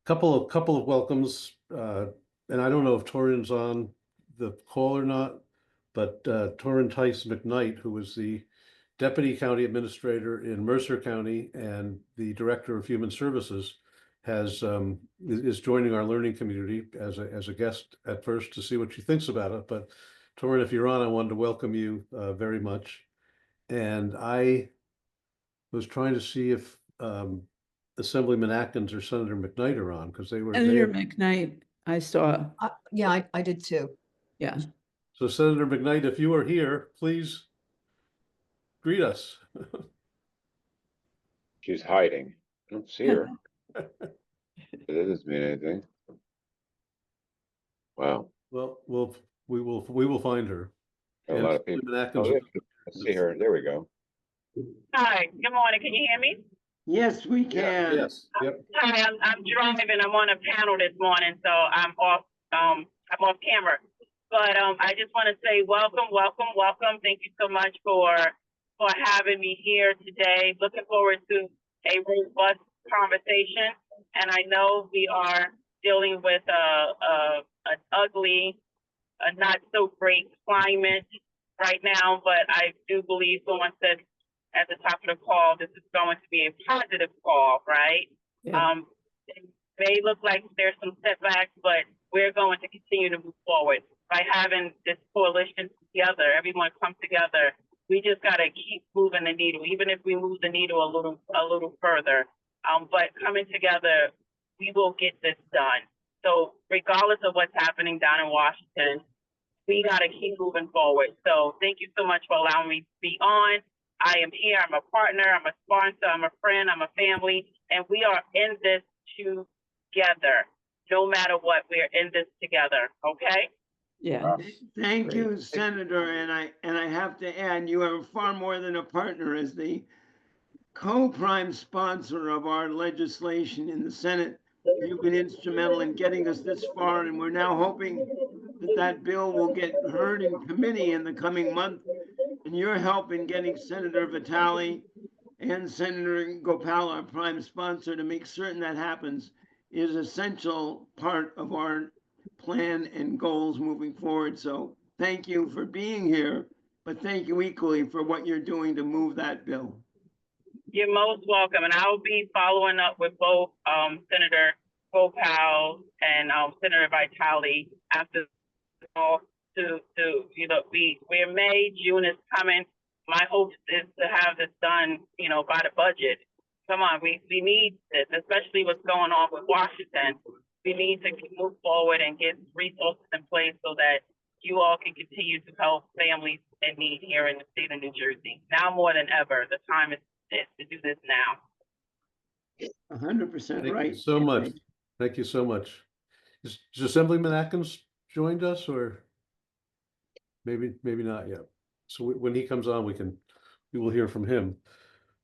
couple of welcomes, and I don't know if Torrin's on the call or not, but Torrin Tice McKnight, who was the Deputy County Administrator in Mercer County and the Director of Human Services, is joining our learning community as a guest at first to see what she thinks about it. But Torrin, if you're on, I wanted to welcome you very much. And I was trying to see if Assemblyman Atkins or Senator McKnight are on, because Senator McKnight, I saw. Yeah, I did too. Yeah. So Senator McKnight, if you are here, please greet us. She's hiding. I don't see her. That doesn't mean anything. Wow. Well, we will find her. A lot of people. Atkins, I see her. There we go. Hi, good morning. Can you hear me? Yes, we can. yes. Yep. Hi, I'm driving. I'm on a panel this morning, so I'm off camera. But I just want to say welcome. Thank you so much for having me here today. Looking forward to a robust conversation. And I know we are dealing with an ugly, not so great climate right now, but I do believe someone said at the top of the call, this is going to be a positive call, right? Yeah. It may look like there's some setbacks, but we're going to continue to move forward by having this coalition together. Everyone come together. We just got to keep moving the needle, even if we move the needle a little further. But coming together, we will get this done. So regardless of what's happening down in Washington, we got to keep moving forward. So thank you so much for allowing me to be on. I am here. I'm a partner. I'm a sponsor. I'm a friend. I'm a family. And we are in this together. No matter what, we're in this together. Okay? Yeah. Thank you, Senator. And I have to add, you are far more than a partner. As the co-prime sponsor of our legislation in the Senate, you've been instrumental in getting us this far, and we're now hoping that bill will get heard in committee in the coming month. And your help in getting Senator Vitale and Senator Gopal, our prime sponsor, to make certain that happens is an essential part of our plan and goals moving forward. So thank you for being here, but thank you equally for what you're doing to move that bill. You're most welcome. And I'll be following up with both Senator Gopal and Senator Vitale after all to we're May, June is coming. My hope is to have this done, by the budget. Come on, we need this, especially what's going on with Washington. We need to move forward and get resources in place so that you all can continue to help families in need here in the state of New Jersey. Now more than ever, the time is to do this now. 100% right. Thank you so much. Thank you so much. Is Assemblyman Atkins joined us, or maybe not yet? So when he comes on, we will hear from him.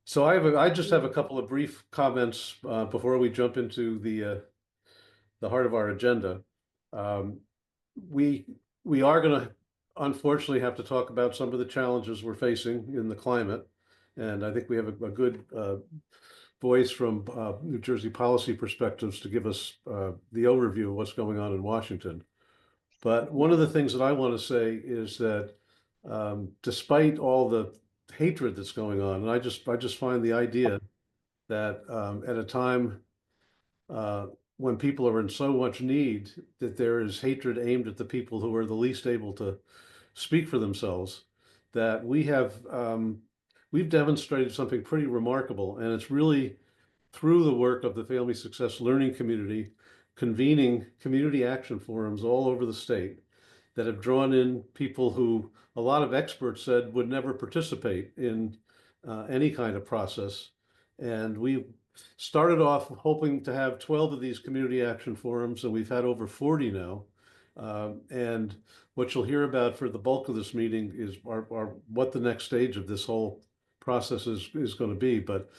So I just have a couple of brief comments before we jump into the heart of our agenda. We are going to unfortunately have to talk about some of the challenges we're facing in the climate, and I think we have a good voice from New Jersey policy perspectives to give us the overview of what's going on in Washington. But one of the things that I want to say is that despite all the hatred that's going on, and I just find the idea that at a time when people are in so much need, that there is hatred aimed at the people who are the least able to speak for themselves, that we've demonstrated something pretty remarkable. And it's really through the work of the Family Success Learning Community, convening community action forums all over the state that have drawn in people who a lot of experts said would never participate in any kind of process. And we started off hoping to have 12 of these community action forums, and we've had over 40 now. And what you'll hear about for the bulk of this meeting is what the next stage of this whole process is going to be. But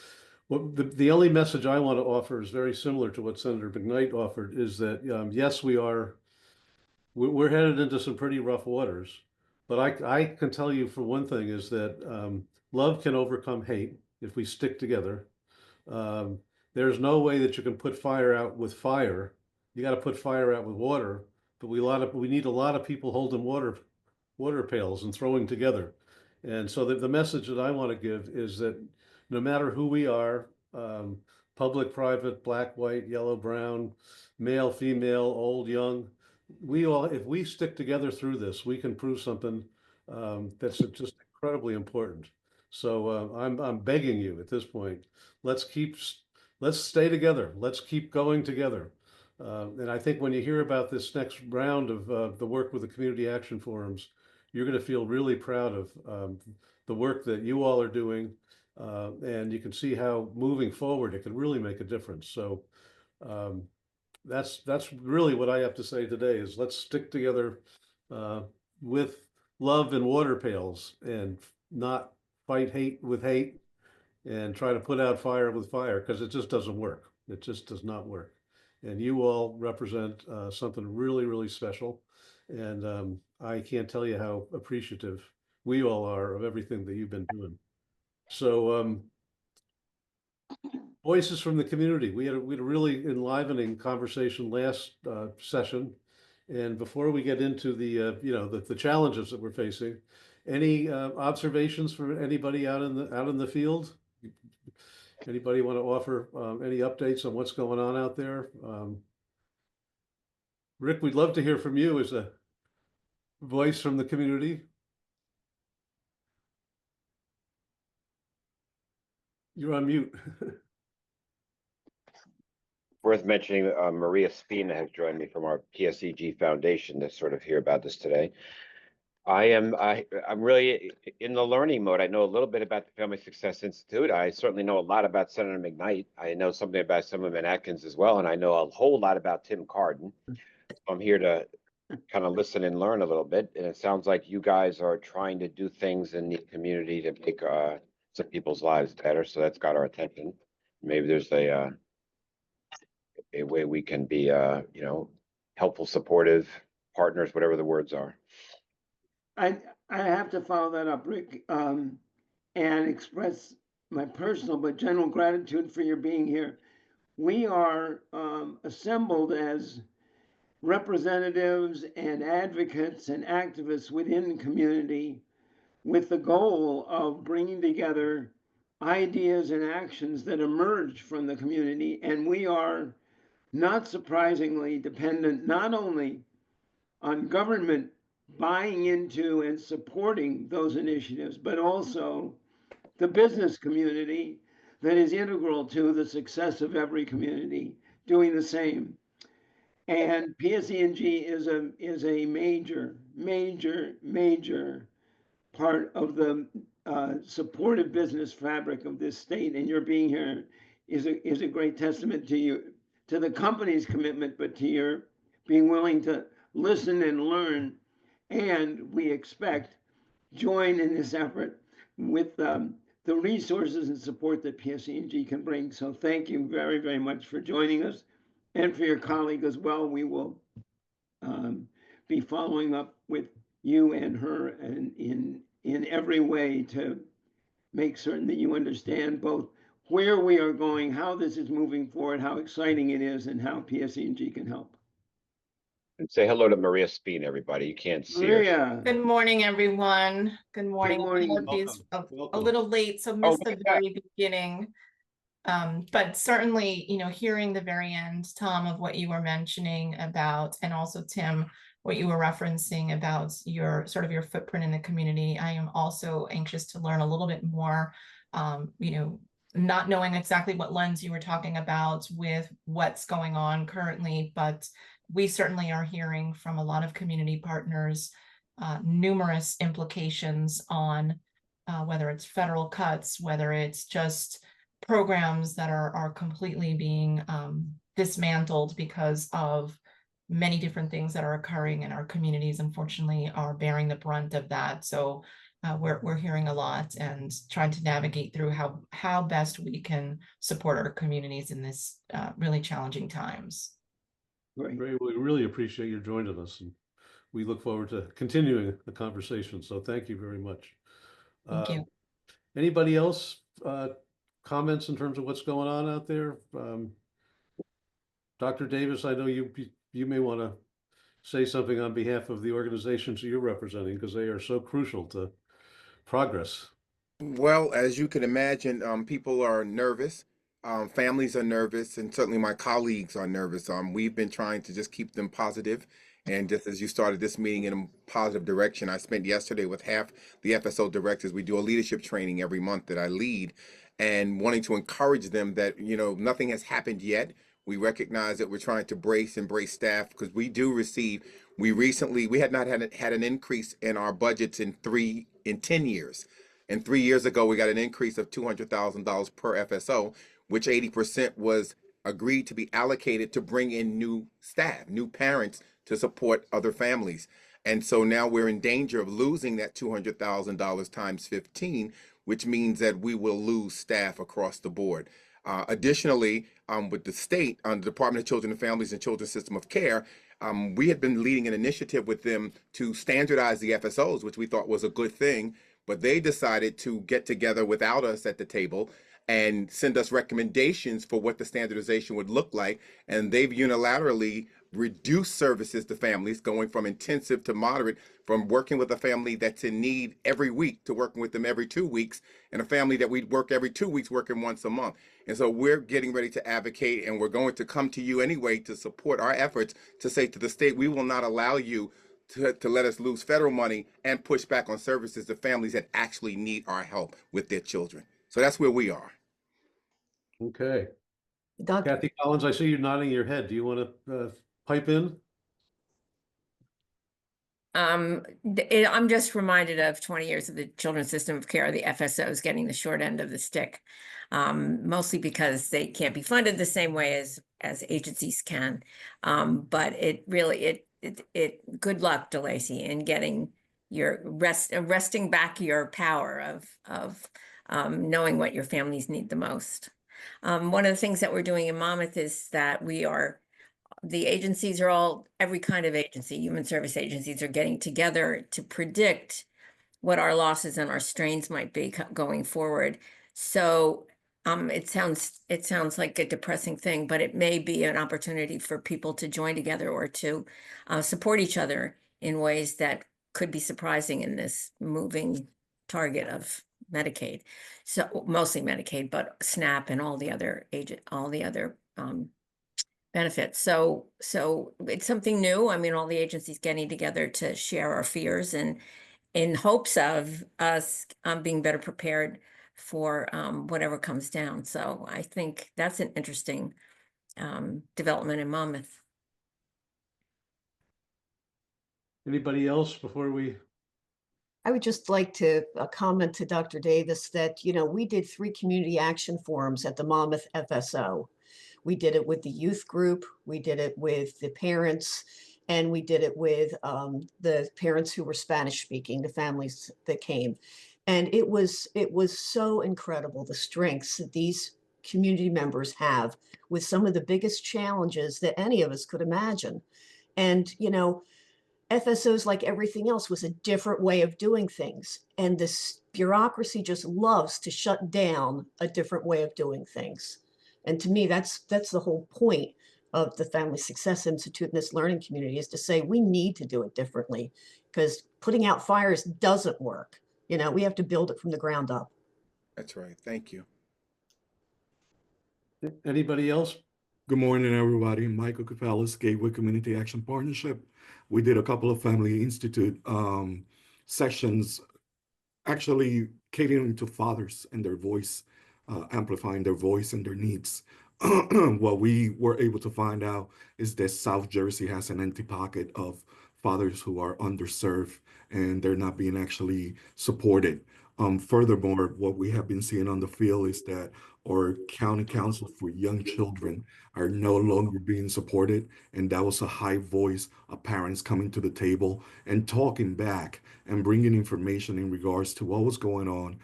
the only message I want to offer is very similar to what Senator McKnight offered, is that yes, we're headed into some pretty rough waters, but I can tell you for one thing is that love can overcome hate if we stick together. there's no way that you can put fire out with fire. You got to put fire out with water, but we need a lot of people holding water pails and throwing together. And so the message that I want to give is that no matter who we are, public, private, black, white, yellow, brown, male, female, old, young, if we stick together through this, we can prove something that's just incredibly important. So I'm begging you at this point, let's stay together. Let's keep going together. And I think when you hear about this next round of the work with the community action forums, you're going to feel really proud of the work that you all are doing. And you can see how moving forward, it can really make a difference. So that's really what I have to say today is let's stick together with love and water pails and not fight hate with hate and try to put out fire with fire, because it just doesn't work. It just does not work. And you all represent something really, really special. And I can't tell you how appreciative we all are of everything that you've been doing. So voices from the community. We had a really enlivening conversation last session. And before we get into the challenges that we're facing, any observations from anybody out in the field? Anybody want to offer any updates on what's going on out there? Rick, we'd love to hear from you as a voice from the community. You're on mute. Worth mentioning, Maria Spina has joined me from our PSEG Foundation to sort of hear about this today. I'm really in the learning mode. I know a little bit about the Family Success Institute. I certainly know a lot about Senator McKnight. I know something about Assemblyman Atkins as well, and I know a whole lot about Tim Cardin. I'm here to kind of listen and learn a little bit, and it sounds like you guys are trying to do things in the community to make some people's lives better, so that's got our attention. Maybe there's a way we can be, helpful, supportive partners, whatever the words are. I have to follow that up, Rick, and express my personal but general gratitude for your being here. We are assembled as representatives and advocates and activists within the community with the goal of bringing together ideas and actions that emerge from the community. And we are, not surprisingly, dependent not only on government buying into and supporting those initiatives, but also the business community that is integral to the success of every community doing the same. And PSE&G is a major part of the supportive business fabric of this state. And your being here is a great testament to you, to the company's commitment, but to your being willing to listen and learn. And we expect join in this effort with the resources and support that PSE&G can bring. So thank you very, very much for joining us, and for your colleague as well. We will be following up with you and her and in every way to make certain that you understand both where we are going, how this is moving forward, how exciting it is, and how PSE&G can help. And say hello to Maria Spina, everybody. You can't see her. Maria, Good morning, everyone. Good morning. morning. Apologies, a Welcome. little late, so missed the look at that. very beginning. But certainly, hearing the very end, Tom, of what you were mentioning about, and also Tim, what you were referencing about your footprint in the community. I am also anxious to learn a little bit more, not knowing exactly what lens you were talking about with what's going on currently, but we certainly are hearing from a lot of community partners, numerous implications on whether it's federal cuts, whether it's just programs that are completely being dismantled because of many different things that are occurring in our communities, unfortunately, are bearing the brunt of that. So we're hearing a lot and trying to navigate through how best we can support our communities in this really challenging times. great. Ray, we really appreciate you joining us, and we look forward to continuing the conversation. So thank you very much. Thank you. Anybody else? comments in terms of what's going on out there? Dr. Davis, I know you may want to say something on behalf of the organizations you're representing because they are so crucial to progress. Well, as you can imagine, people are nervous. Families are nervous, and certainly my colleagues are nervous. We've been trying to just keep them positive, and just as you started this meeting in a positive direction, I spent yesterday with half the FSO directors. We do a leadership training every month that I lead, and wanting to encourage them that, nothing has happened yet. We recognize that we're trying to brace staff because we had not had an increase in our budgets in 10 years. And 3 years ago, we got an increase of $200,000 per FSO, which 80% was agreed to be allocated to bring in new staff, new parents to support other families. And so now we're in danger of losing that $200,000 times 15, which means that we will lose staff across the board. Additionally, with the state, the Department of Children and Families and Children's System of Care, we had been leading an initiative with them to standardize the FSOs, which we thought was a good thing. But they decided to get together without us at the table and send us recommendations for what the standardization would look like. And they've unilaterally reduced services to families, going from intensive to moderate, from working with a family that's in need every week to working with them every 2 weeks, and a family that we'd work every 2 weeks working once a month. And so we're getting ready to advocate, and we're going to come to you anyway to support our efforts to say to the state, we will not allow you to let us lose federal money and push back on services to families that actually need our help with their children. So that's where we are. Okay. Dr. Kathy Collins, I see you nodding your head. Do you want to pipe in? I'm just reminded of 20 years of the Children's System of Care, the FSOs getting the short end of the stick, mostly because they can't be funded the same way as agencies can. But it really, good luck, DeLacy, in getting your resting back your power of knowing what your families need the most. One of the things that we're doing in Monmouth is that the agencies are all, every kind of agency, human service agencies are getting together to predict what our losses and our strains might be going forward. So it sounds like a depressing thing, but it may be an opportunity for people to join together or to support each other in ways that could be surprising in this moving target of Medicaid. So mostly Medicaid, but SNAP and all the other benefits. So it's something new. I mean, all the agencies getting together to share our fears and in hopes of us being better prepared for whatever comes down. So I think that's an interesting development in Monmouth. Anybody else before we? I would just like to comment to Dr. Davis that, we did 3 community action forums at the Monmouth FSO. We did it with the youth group, we did it with the parents, and we did it with the parents who were Spanish speaking, the families that came. And it was so incredible, the strengths that these community members have with some of the biggest challenges that any of us could imagine. And, FSOs, like everything else, was a different way of doing things. And this bureaucracy just loves to shut down a different way of doing things. And to me, that's the whole point of the Family Success Institute and this learning community, is to say we need to do it differently, because putting out fires doesn't work. We have to build it from the ground up. That's right. Thank you. Anybody else? Good morning, everybody. Michael Kapelis, Gateway Community Action Partnership. We did a couple of Family Institute sessions, actually catering to fathers and their voice, amplifying their voice and their needs. What we were able to find out is that South Jersey has an empty pocket of fathers who are underserved and they're not being actually supported. Furthermore, what we have been seeing on the field is that our county council for young children are no longer being supported. And that was a high voice of parents coming to the table and talking back and bringing information in regards to what was going on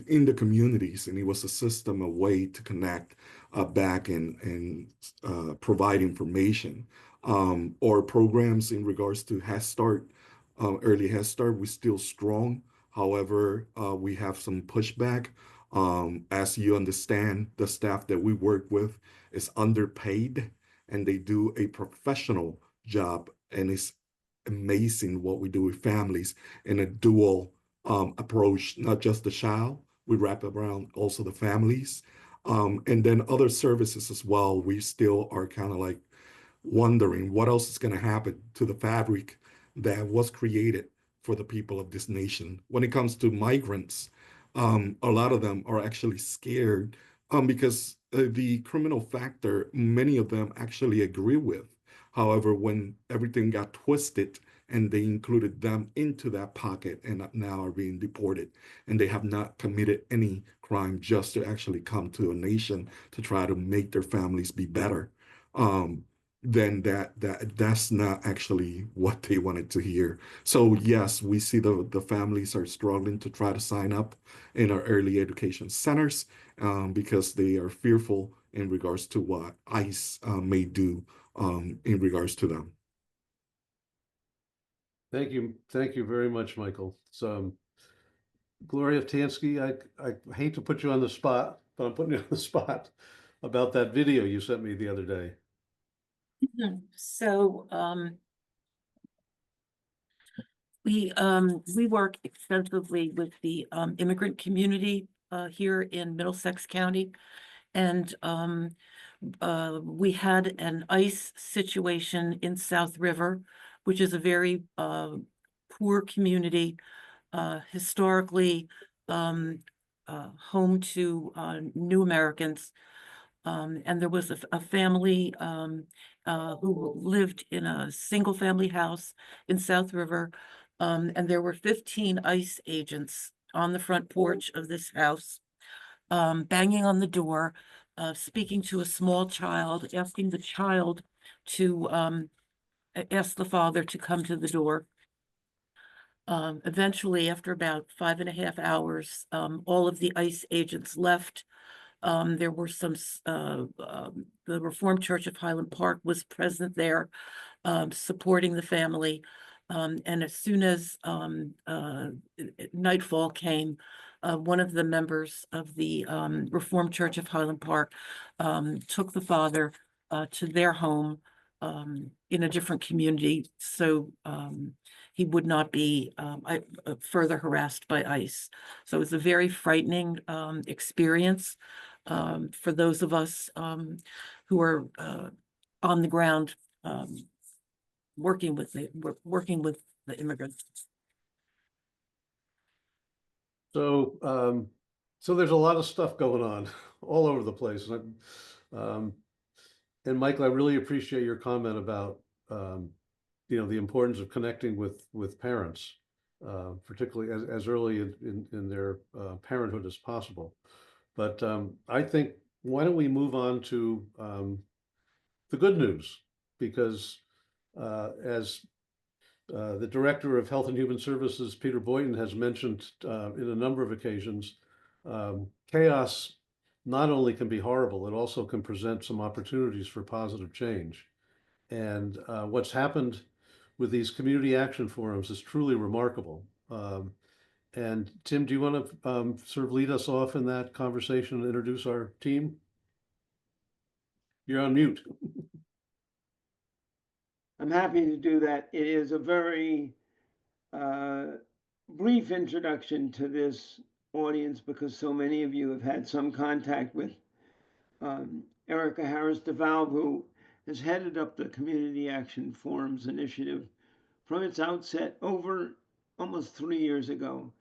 in the communities. And it was a system, a way to connect back and provide information. Or programs in regards to Head Start, early Head Start, we're still strong. However, we have some pushback As you understand, the staff that we work with is underpaid and they do a professional job. And it's amazing what we do with families in a dual approach, not just the child, we wrap around also the families. And then other services as well. We still are kind of like wondering what else is going to happen to the fabric that was created for the people of this nation. When it comes to migrants, a lot of them are actually scared because the criminal factor, many of them actually agree with. However, when everything got twisted and they included them into that pocket and now are being deported, and they have not committed any crime just to actually come to a nation to try to make their families be better. Then that's not actually what they wanted to hear. So yes, we see the families are struggling to try to sign up in our early education centers because they are fearful in regards to what ICE may do in regards to them. Thank you very much, Michael. So, Gloria Tansky, I hate to put you on the spot, but I'm putting you on the spot about that video you sent me the other day. So we work extensively with the immigrant community here in Middlesex County, and we had an ICE situation in South River, which is a very poor community, historically home to new Americans. And there was a family who lived in a single family house in South River. And there were 15 ICE agents on the front porch of this house, banging on the door, speaking to a small child, asking the child to ask the father to come to the door. Eventually, after about 5.5 hours, all of the ICE agents left. There were some, the Reformed Church of Highland Park was present there, supporting the family. And as soon as nightfall came, one of the members of the Reformed Church of Highland Park took the father to their home in a different community, so he would not be further harassed by ICE. So it was a very frightening experience for those of us who are on the ground working with the immigrants. So, so there's a lot of stuff going on all over the place. And Michael, I really appreciate your comment about, you know, the importance of connecting with parents, particularly as early in their parenthood as possible. But I think, why don't we move on to the good news? Because as the Director of Health and Human Services, Peter Boynton, has mentioned in a number of occasions, chaos not only can be horrible, it also can present some opportunities for positive change. And what's happened with these community action forums is truly remarkable. And Tim, do you want to sort of lead us off in that conversation and introduce our team? You're on mute. I'm happy to do that. It is a very brief introduction to this audience because so many of you have had some contact with Erica Harris DeValve, who has headed up the Community Action Forums initiative from its outset over almost 3 years ago,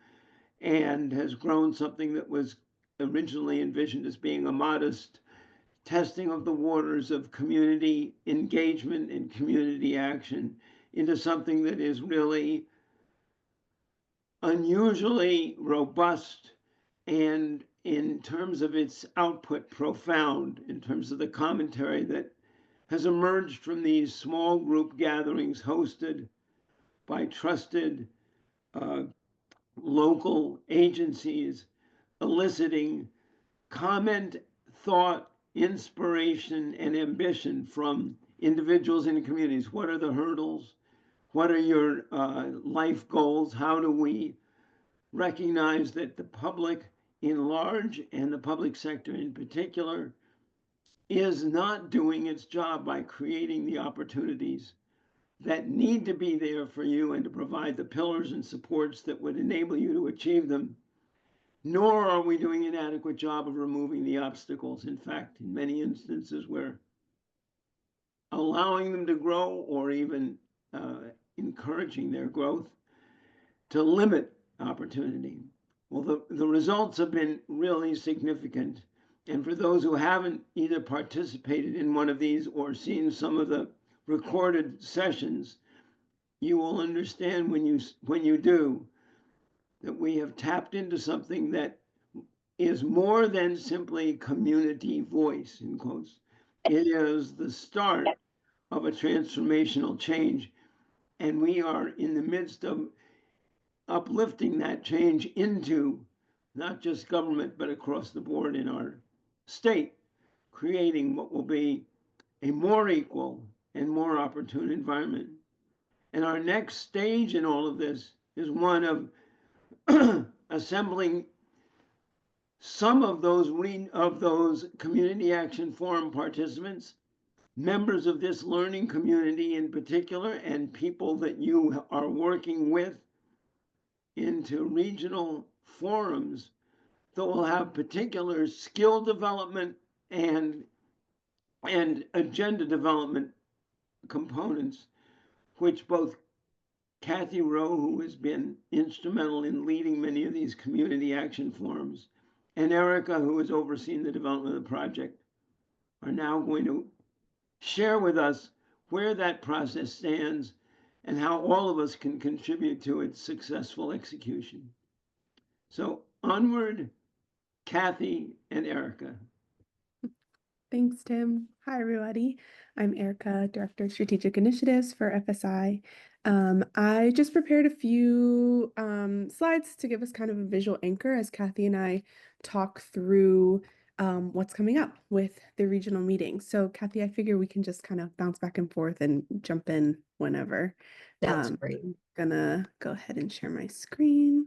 and has grown something that was originally envisioned as being a modest testing of the waters of community engagement and community action into something that is really unusually robust and, in terms of its output, profound in terms of the commentary that has emerged from these small group gatherings hosted by trusted local agencies, eliciting comment, thought, inspiration, and ambition from individuals and communities. What are the hurdles? What are your life goals? How do we recognize that the public in large and the public sector in particular is not doing its job by creating the opportunities that need to be there for you and to provide the pillars and supports that would enable you to achieve them, nor are we doing an adequate job of removing the obstacles. In fact, in many instances, we're allowing them to grow or even encouraging their growth to limit opportunity. Well, the results have been really significant. And for those who haven't either participated in one of these or seen some of the recorded sessions, you will understand when you do that we have tapped into something that is more than simply community voice, in quotes. It is the start of a transformational change. And we are in the midst of uplifting that change into not just government, but across the board in our state, creating what will be a more equal and more opportune environment. And our next stage in all of this is one of assembling some of those community action forum participants, members of this learning community in particular, and people that you are working with into regional forums that will have particular skill development and agenda development components, which both Kathy Rowe, who has been instrumental in leading many of these community action forums, and Erica, who has overseen the development of the project, are now going to share with us where that process stands and how all of us can contribute to its successful execution. So onward, Kathy and Erica. Thanks, Tim. Hi, everybody. I'm Erica, Director of Strategic Initiatives for FSI. I just prepared a few slides to give us kind of a visual anchor as Kathy and I talk through what's coming up with the regional meetings. So Kathy, I figure we can just kind of bounce back and forth and jump in whenever. That's great. I'm gonna go ahead and share my screen.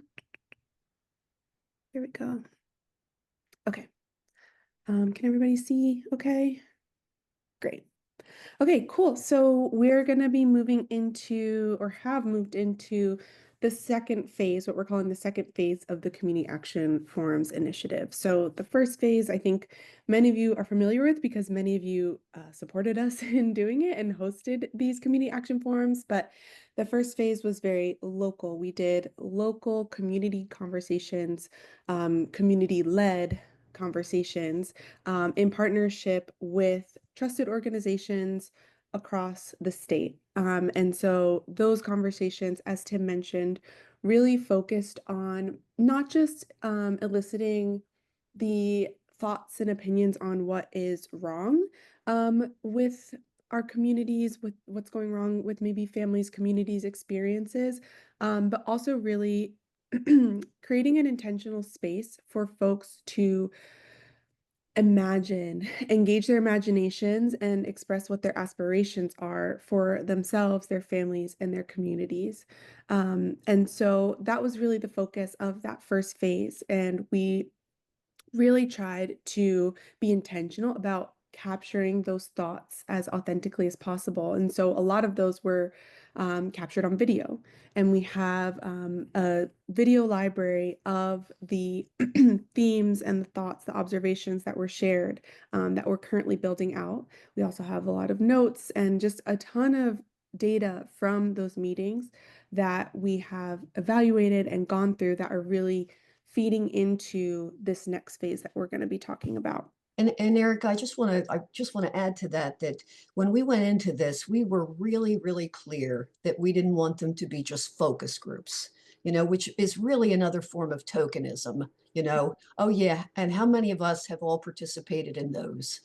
Here we go. Okay. Can everybody see okay? Great. Okay, cool. So we're going to be moving into, or have moved into, the second phase, what we're calling the second phase of the Community Action Forums initiative. So the first phase, I think many of you are familiar with because many of you supported us in doing it and hosted these Community Action Forums. But the first phase was very local. We did local community conversations, community-led conversations in partnership with trusted organizations across the state. And so those conversations, as Tim mentioned, really focused on not just eliciting the thoughts and opinions on what is wrong with our communities, with what's going wrong with maybe families, communities, experiences, but also really creating an intentional space for folks to imagine, engage their imaginations, and express what their aspirations are for themselves, their families, and their communities. And so that was really the focus of that first phase. And we really tried to be intentional about capturing those thoughts as authentically as possible. And so a lot of those were captured on video. And we have a video library of the themes and the thoughts, the observations that were shared that we're currently building out. We also have a lot of notes and just a ton of data from those meetings that we have evaluated and gone through that are really feeding into this next phase that we're going to be talking about. And Eric, I just want to add to that when we went into this, we were really, really clear that we didn't want them to be just focus groups, which is really another form of tokenism, oh yeah, and how many of us have all participated in those?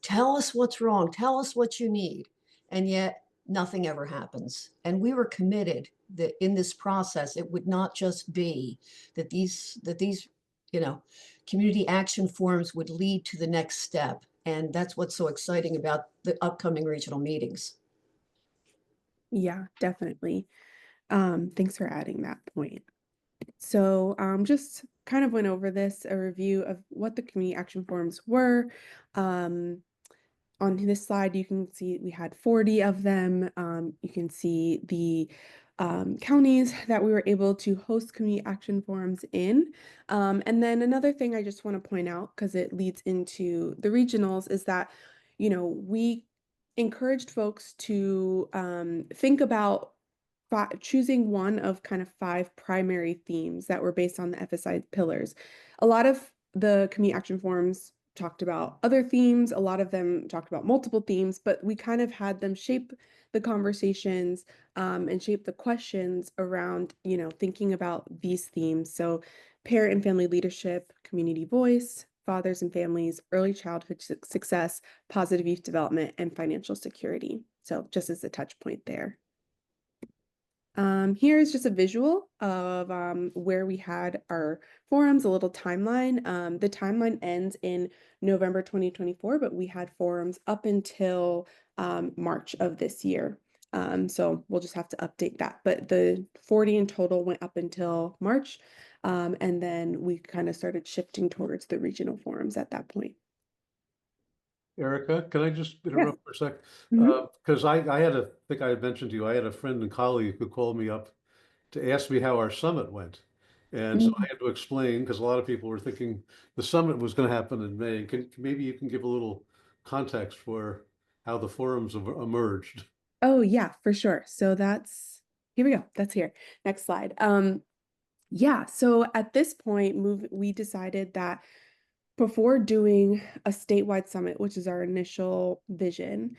Tell us what's wrong, tell us what you need, and yet nothing ever happens. And we were committed that in this process, it would not just be that these community action forums would lead to the next step. And that's what's so exciting about the upcoming regional meetings. Yeah, definitely. Thanks for adding that point. So just kind of went over this, a review of what the community action forums were. On this slide, you can see we had 40 of them. You can see the counties that we were able to host community action forums in. And then another thing I just want to point out, because it leads into the regionals, is that, you know, we encouraged folks to think about choosing one of kind of 5 primary themes that were based on the FSI pillars. A lot of the community action forums talked about other themes, a lot of them talked about multiple themes, but we kind of had them shape the conversations and shape the questions around, you know, thinking about these themes. So parent and family leadership, community voice, fathers and families, early childhood success, positive youth development, and financial security. So just as a touch point there. Here is just a visual of where we had our forums, a little timeline. The timeline ends in November 2024, but we had forums up until March of this year. So we'll just have to update that. But the 40 in total went up until March, and then we kind of started shifting towards the regional forums at that point. Erica, can I just interrupt for a sec? Mhm. Because I think I had mentioned to you, I had a friend and colleague who called me up to ask me how our summit went. And so I had to explain, because a lot of people were thinking the summit was going to happen in May. Maybe you can give a little context for how the forums have emerged. Oh yeah, for sure. So here we go. That's here. Next slide. Yeah, so at this point, we decided that before doing a statewide summit, which is our initial vision,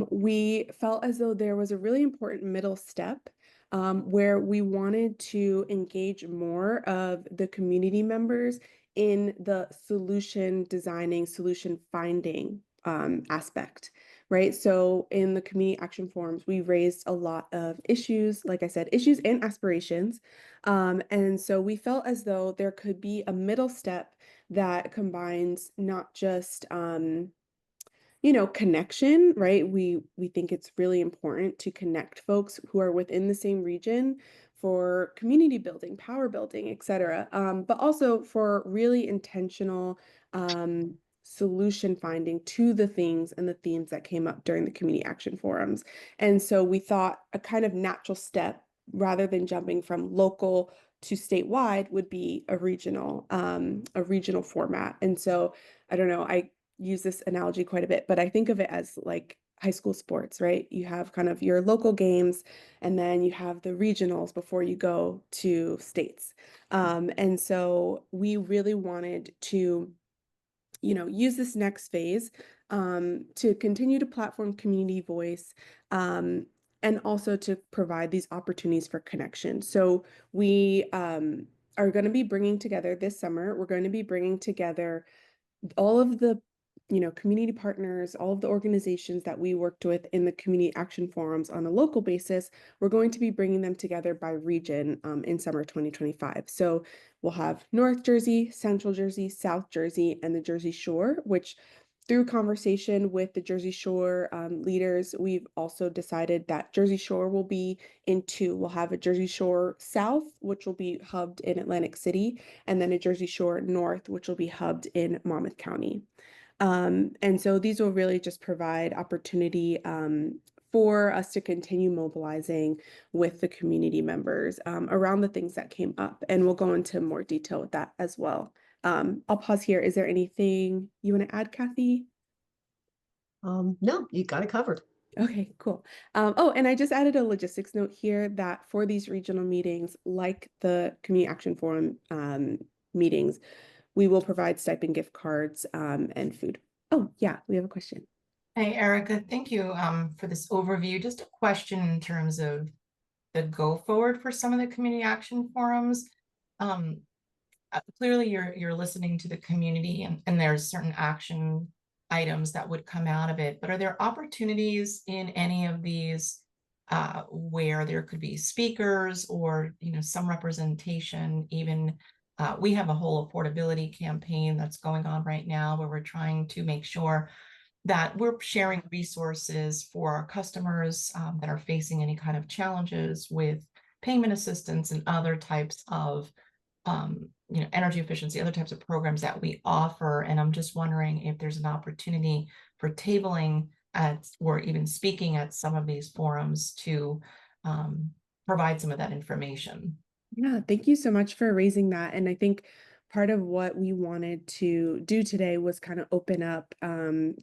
we felt as though there was a really important middle step where we wanted to engage more of the community members in the solution designing, solution finding aspect, right? So in the community action forums, we raised a lot of issues, like I said, issues and aspirations. And so we felt as though there could be a middle step that combines not just you know, connection, right? We think it's really important to connect folks who are within the same region for community building, power building, etc. But also for really intentional solution finding to the things and the themes that came up during the community action forums. And so we thought a kind of natural step, rather than jumping from local to statewide, would be a regional format. And so I don't know, I use this analogy quite a bit, but I think of it as like high school sports, right? You have kind of your local games, and then you have the regionals before you go to states. And so we really wanted to, you know, use this next phase to continue to platform community voice, and also to provide these opportunities for connection. So we are going to be bringing together this summer, we're going to be bringing together all of the, you know, community partners, all of the organizations that we worked with in the community action forums on a local basis. We're going to be bringing them together by region in summer 2025. So we'll have North Jersey, Central Jersey, South Jersey, and the Jersey Shore, which through conversation with the Jersey Shore leaders, we've also decided that Jersey Shore will be in 2. We'll have a Jersey Shore South, which will be hubbed in Atlantic City, and then a Jersey Shore North, which will be hubbed in Monmouth County. And so these will really just provide opportunity for us to continue mobilizing with the community members around the things that came up. And we'll go into more detail with that as well. I'll pause here. Is there anything you want to add, Kathy? No, you got it covered. Okay, cool. Oh, and I just added a logistics note here that for these regional meetings, like the Community Action Forum meetings, we will provide stipend gift cards and food. Oh, yeah, we have a question. Hey, Erica, thank you for this overview. Just a question in terms of the go forward for some of the community action forums. Clearly you're listening to the community and there's certain action items that would come out of it, but are there opportunities in any of these where there could be speakers or, you know, some representation? Even we have a whole affordability campaign that's going on right now where we're trying to make sure that we're sharing resources for our customers that are facing any kind of challenges with payment assistance and other types of energy efficiency, other types of programs that we offer. And I'm just wondering if there's an opportunity for tabling at, or even speaking at some of these forums to provide some of that information. Yeah, thank you so much for raising that. And I think part of what we wanted to do today was kind of open up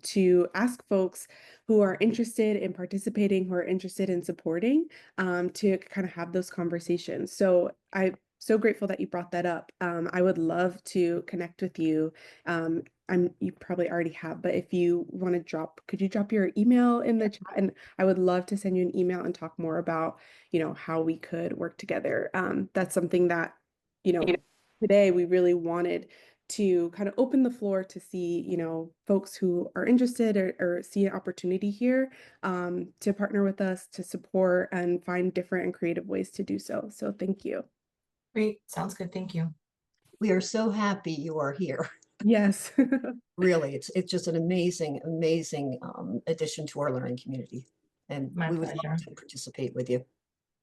to ask folks who are interested in participating, who are interested in supporting, to kind of have those conversations. So I'm so grateful that you brought that up. I would love to connect with you. You probably already have, but if you want to could you drop your email in the chat? And I would love to send you an email and talk more about, how we could work together. That's something that, today we really wanted to kind of open the floor to see, folks who are interested or see an opportunity here, to partner with us, to support and find different and creative ways to do so. So thank you. Great, sounds good, thank you. We are so happy you are here. Yes. Really, it's just an amazing, amazing addition to our learning community. And My we would love pleasure. to participate with you.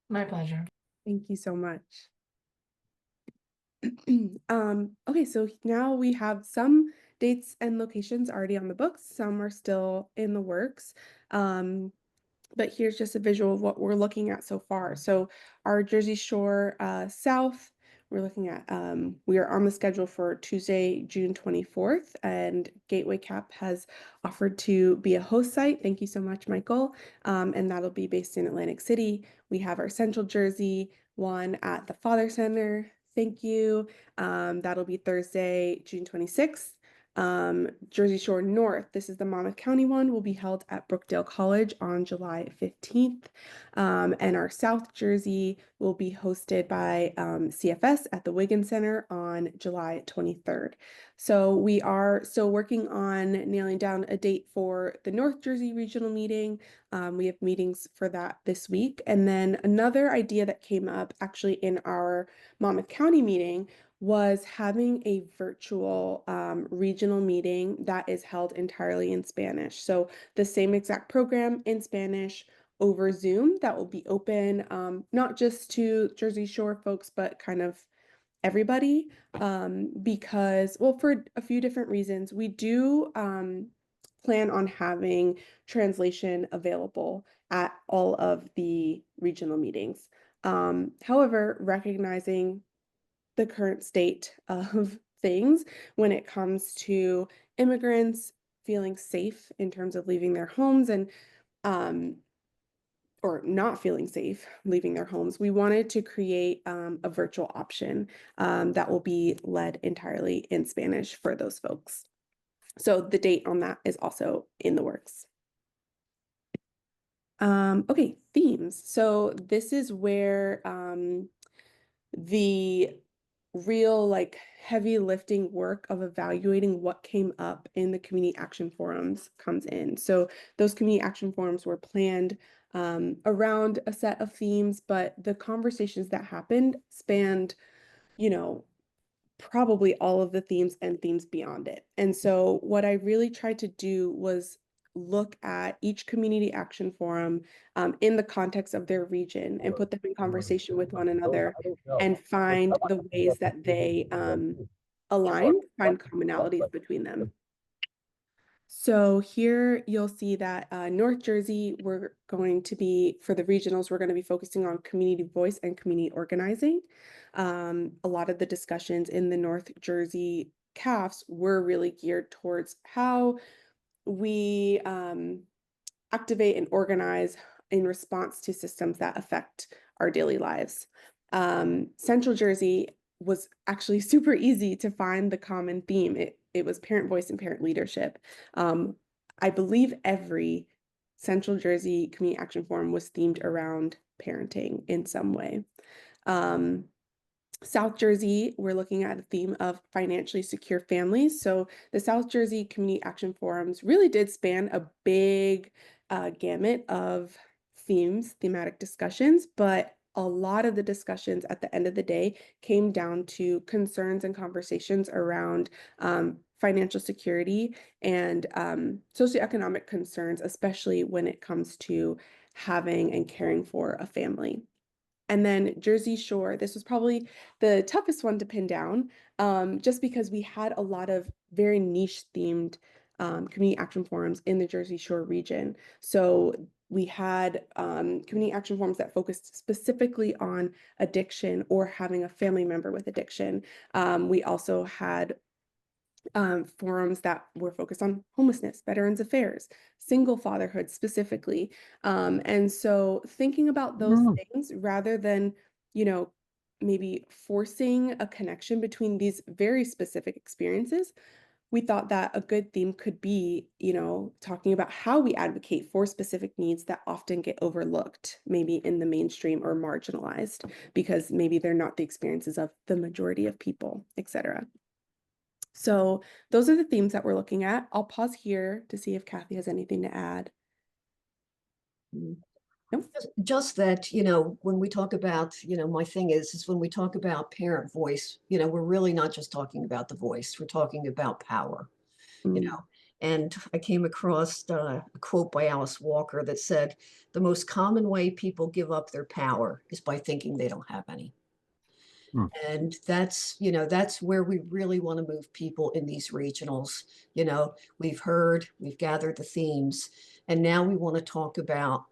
My pleasure. Thank you so much. Okay, so now we have some dates and locations already on the books. Some are still in the works. But here's just a visual of what we're looking at so far. So our Jersey Shore South, we're looking at, we are on the schedule for Tuesday, June 24th, and Gateway Cap has offered to be a host site. Thank you so much, Michael. And that'll be based in Atlantic City. We have our Central Jersey one at the Father Center. Thank you. That'll be Thursday, June 26th. Jersey Shore North, this is the Monmouth County one, will be held at Brookdale College on July 15th. And our South Jersey will be hosted by CFS at the Wiggin Center on July 23rd. So we are still working on nailing down a date for the North Jersey regional meeting. We have meetings for that this week. And then another idea that came up actually in our Monmouth County meeting was having a virtual regional meeting that is held entirely in Spanish. So the same exact program in Spanish over Zoom that will be open, not just to Jersey Shore folks, but kind of everybody, because, well, for a few different reasons. We do plan on having translation available at all of the regional meetings. However, recognizing the current state of things when it comes to immigrants feeling safe in terms of leaving their homes and or not feeling safe leaving their homes, we wanted to create a virtual option that will be led entirely in Spanish for those folks. So the date on that is also in the works. Okay, themes. So this is where the real heavy lifting work of evaluating what came up in the community action forums comes in. So those community action forums were planned around a set of themes, but the conversations that happened spanned, probably all of the themes and themes beyond it. And so what I really tried to do was look at each community action forum in the context of their region and put them in conversation with one another and find the ways that they align, find commonalities between them. So here you'll see that North Jersey, we're going to be, for the regionals, we're going to be focusing on community voice and community organizing. A lot of the discussions in the North Jersey CAFs were really geared towards how we activate and organize in response to systems that affect our daily lives. Central Jersey was actually super easy to find the common theme. It was parent voice and parent leadership. I believe every Central Jersey Community Action Forum was themed around parenting in some way. South Jersey, we're looking at a theme of financially secure families. So the South Jersey Community Action Forums really did span a big gamut of themes, thematic discussions, but a lot of the discussions at the end of the day came down to concerns and conversations around financial security and socioeconomic concerns, especially when it comes to having and caring for a family. And then Jersey Shore, this was probably the toughest one to pin down, just because we had a lot of very niche themed community action forums in the Jersey Shore region. So we had community action forums that focused specifically on addiction or having a family member with addiction. We also had forums that were focused on homelessness, veterans affairs, single fatherhood specifically. And so thinking about those things rather than, maybe forcing a connection between these very specific experiences, we thought that a good theme could be, talking about how we advocate for specific needs that often get overlooked, maybe in the mainstream or marginalized, because maybe they're not the experiences of the majority of people, etc. So those are the themes that we're looking at. I'll pause here to see if Kathy has anything to add. Nope. Just that, when we talk about, my thing is when we talk about parent voice, we're really not just talking about the voice, we're talking about power, And I came across a quote by Alice Walker that said, the most common way people give up their power is by thinking they don't have any. And that's where we really want to move people in these regionals. We've gathered the themes, and now we want to talk about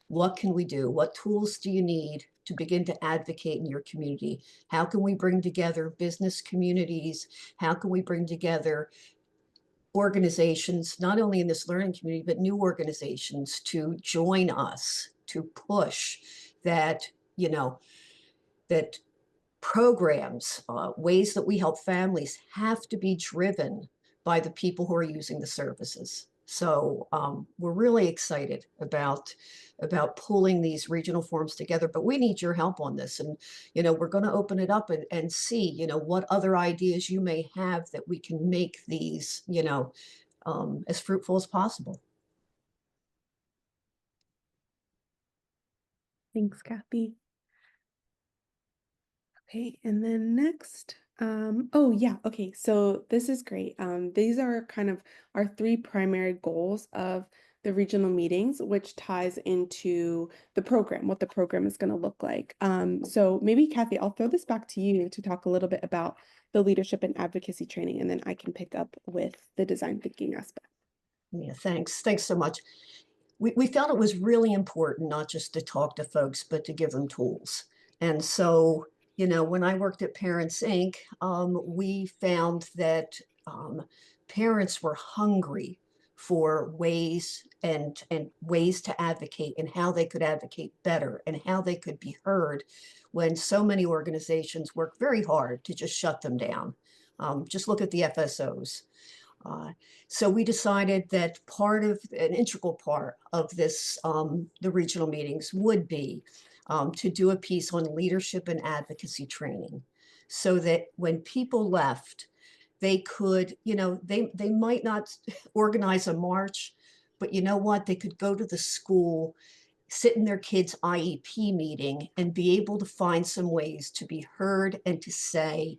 what can we do? What tools do you need to begin to advocate in your community? How can we bring together business communities? How can we bring together organizations, not only in this learning community, but new organizations to join us, to push that, that programs, ways that we help families have to be driven by the people who are using the services. So we're really excited about pulling these regional forums together, but we need your help on this. And, we're going to open it up and see, what other ideas you may have that we can make these, as fruitful as possible. Thanks, Kathy. Okay, and then next, oh yeah, okay, so this is great. These are kind of our 3 primary goals of the regional meetings, which ties into the program, what the program is going to look like. So maybe Kathy, I'll throw this back to you to talk a little bit about the leadership and advocacy training, and then I can pick up with the design thinking aspect. Yeah, thanks. Thanks so much. We felt it was really important not just to talk to folks, but to give them tools. And so, when I worked at Parents Inc., we found that parents were hungry for ways and ways to advocate and how they could advocate better and how they could be heard when so many organizations work very hard to just shut them down. Just look at the FSOs. So we decided that an integral part of this, the regional meetings would be to do a piece on leadership and advocacy training so that when people left, they could, they might not organize a march, but you know what? They could go to the school, sit in their kids' IEP meeting and be able to find some ways to be heard and to say,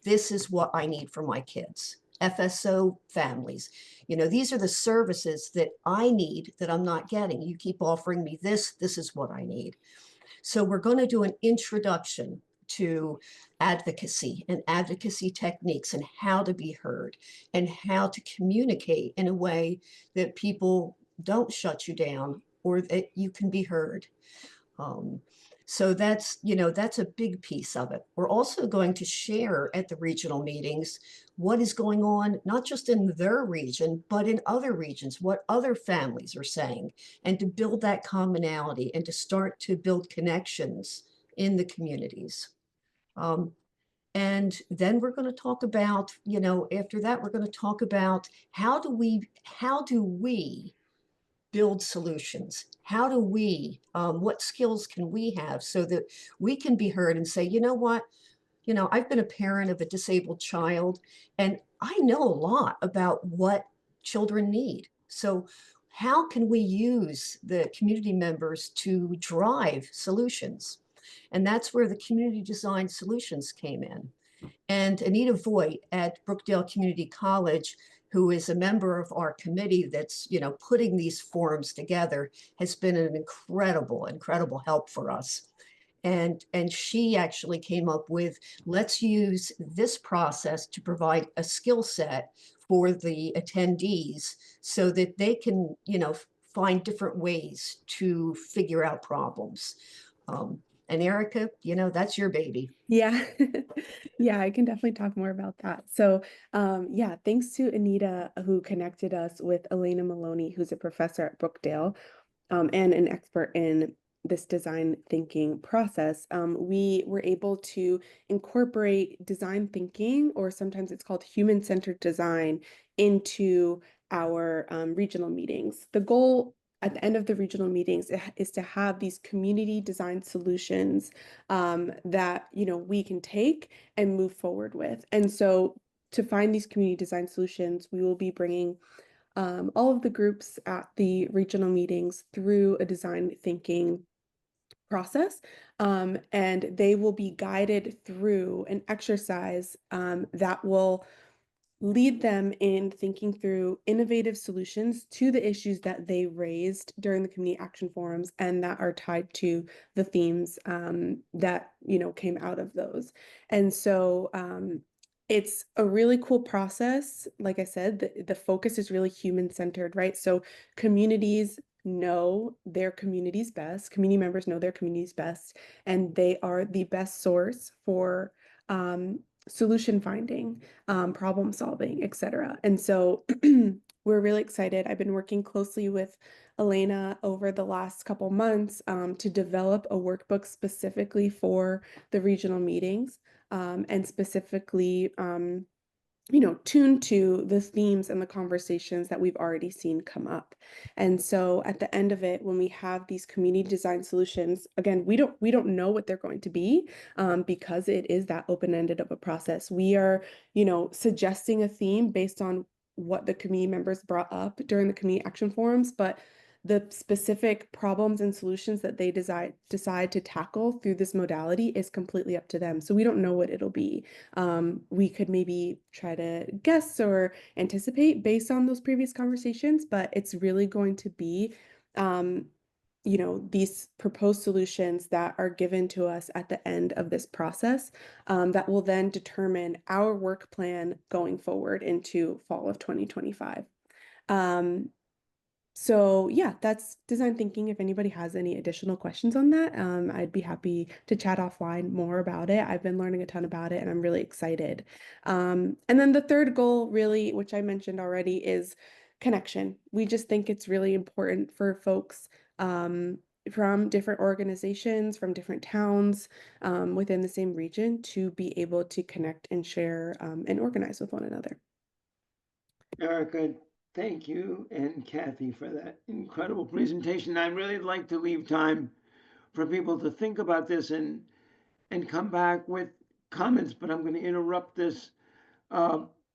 this is what I need for my kids. FSO families, these are the services that I need that I'm not getting. You keep offering me this is what I need. So we're going to do an introduction to advocacy and advocacy techniques and how to be heard and how to communicate in a way that people don't shut you down or that you can be heard. So that's a big piece of it. We're also going to share at the regional meetings what is going on, not just in their region, but in other regions, what other families are saying, and to build that commonality and to start to build connections in the communities. And then we're going to talk about, after that, we're going to talk about how do we build solutions? How do we, what skills can we have so that we can be heard and say, you know what, I've been a parent of a disabled child and I know a lot about what children need. So how can we use the community members to drive solutions? And that's where the community design solutions came in. And Anita Voigt at Brookdale Community College, who is a member of our committee that's, putting these forums together, has been an incredible help for us. And she actually came up with, let's use this process to provide a skill set for the attendees so that they can, find different ways to figure out problems. And Erica, that's your baby. Yeah. Yeah, I can definitely talk more about that. So, yeah, thanks to Anita who connected us with Elena Maloney, who's a professor at Brookdale, and an expert in this design thinking process. We were able to incorporate design thinking, or sometimes it's called human-centered design, into our regional meetings. The goal at the end of the regional meetings is to have these community design solutions that we can take and move forward with. And so to find these community design solutions, we will be bringing all of the groups at the regional meetings through a design thinking process, and they will be guided through an exercise that will lead them in thinking through innovative solutions to the issues that they raised during the community action forums and that are tied to the themes that came out of those. And so it's a really cool process. Like I said, the focus is really human-centered, right? So communities know their communities best, community members know their communities best, and they are the best source for solution finding, problem solving, etc. And so we're really excited. I've been working closely with Elena over the last couple months to develop a workbook specifically for the regional meetings, and specifically tuned to the themes and the conversations that we've already seen come up. And so at the end of it, when we have these community design solutions, again, we don't know what they're going to be because it is that open-ended of a process. We are, suggesting a theme based on what the community members brought up during the community action forums, but the specific problems and solutions that they decide to tackle through this modality is completely up to them. So we don't know what it'll be. We could maybe try to guess or anticipate based on those previous conversations, but it's really going to be, these proposed solutions that are given to us at the end of this process that will then determine our work plan going forward into fall of 2025. So yeah, that's design thinking. If anybody has any additional questions on that, I'd be happy to chat offline more about it. I've been learning a ton about it and I'm really excited. And then the third goal really, which I mentioned already, is connection. We just think it's really important for folks from different organizations, from different towns within the same region to be able to connect and share and organize with one another. Erica, thank you, and Kathy, for that incredible presentation. I'd really like to leave time for people to think about this and come back with comments, but I'm going to interrupt this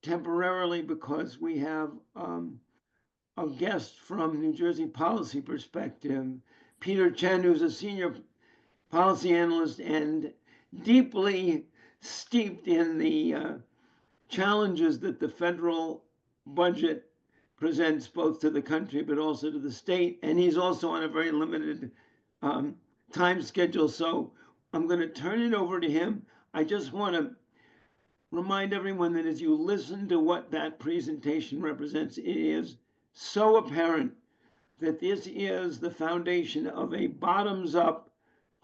temporarily because we have a guest from New Jersey Policy Perspective, Peter Chen, who's a senior policy analyst and deeply steeped in the challenges that the federal budget presents both to the country but also to the state. And he's also on a very limited time schedule. So I'm going to turn it over to him. I just want to remind everyone that as you listen to what that presentation represents, it is so apparent that this is the foundation of a bottoms-up,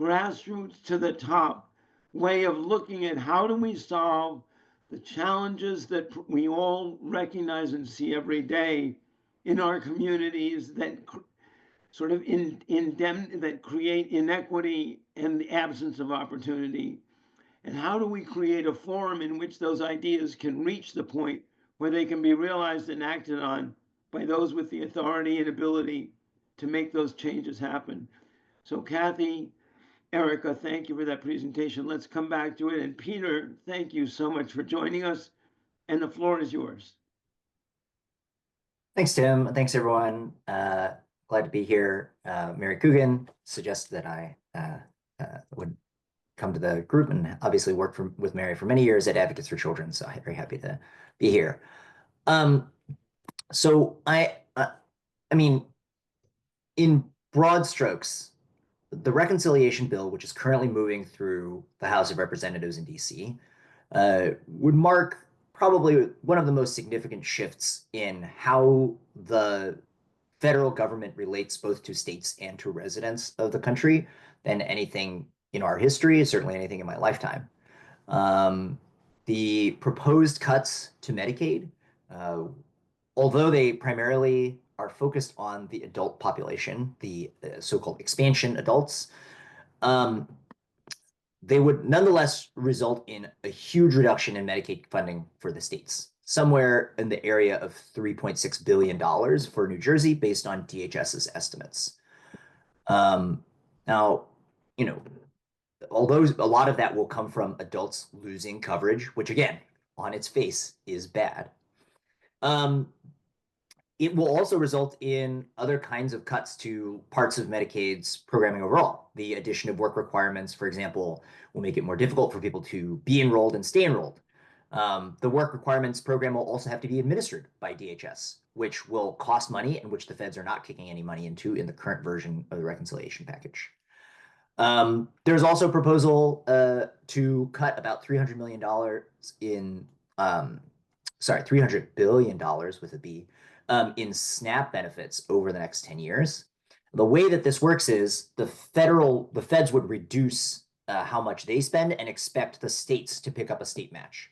grassroots to the top way of looking at how do we solve the challenges that we all recognize and see every day in our communities that sort of that create inequity and the absence of opportunity. And how do we create a forum in which those ideas can reach the point where they can be realized and acted on by those with the authority and ability to make those changes happen? So Kathy, Erica, thank you for that presentation. Let's come back to it. And Peter, thank you so much for joining us. And the floor is yours. Thanks, Tim. Thanks, everyone. Glad to be here. Mary Coogan suggested that I would come to the group and obviously work with Mary for many years at Advocates for Children. So I'm very happy to be here. So I mean, in broad strokes, the reconciliation bill, which is currently moving through the House of Representatives in DC, would mark probably one of the most significant shifts in how the federal government relates both to states and to residents of the country than anything in our history, certainly anything in my lifetime. The proposed cuts to Medicaid, although they primarily are focused on the adult population, the so-called expansion adults, they would nonetheless result in a huge reduction in Medicaid funding for the states, somewhere in the area of $3.6 billion for New Jersey, based on DHS's estimates. Now, although a lot of that will come from adults losing coverage, which again, on its face is bad, it will also result in other kinds of cuts to parts of Medicaid's programming overall. The addition of work requirements, for example, will make it more difficult for people to be enrolled and stay enrolled. The work requirements program will also have to be administered by DHS, which will cost money and which the feds are not kicking any money into in the current version of the reconciliation package. There's also a proposal to cut about $300 million $300 billion with a B in SNAP benefits over the next 10 years. The way that this works is the feds would reduce how much they spend and expect the states to pick up a state match.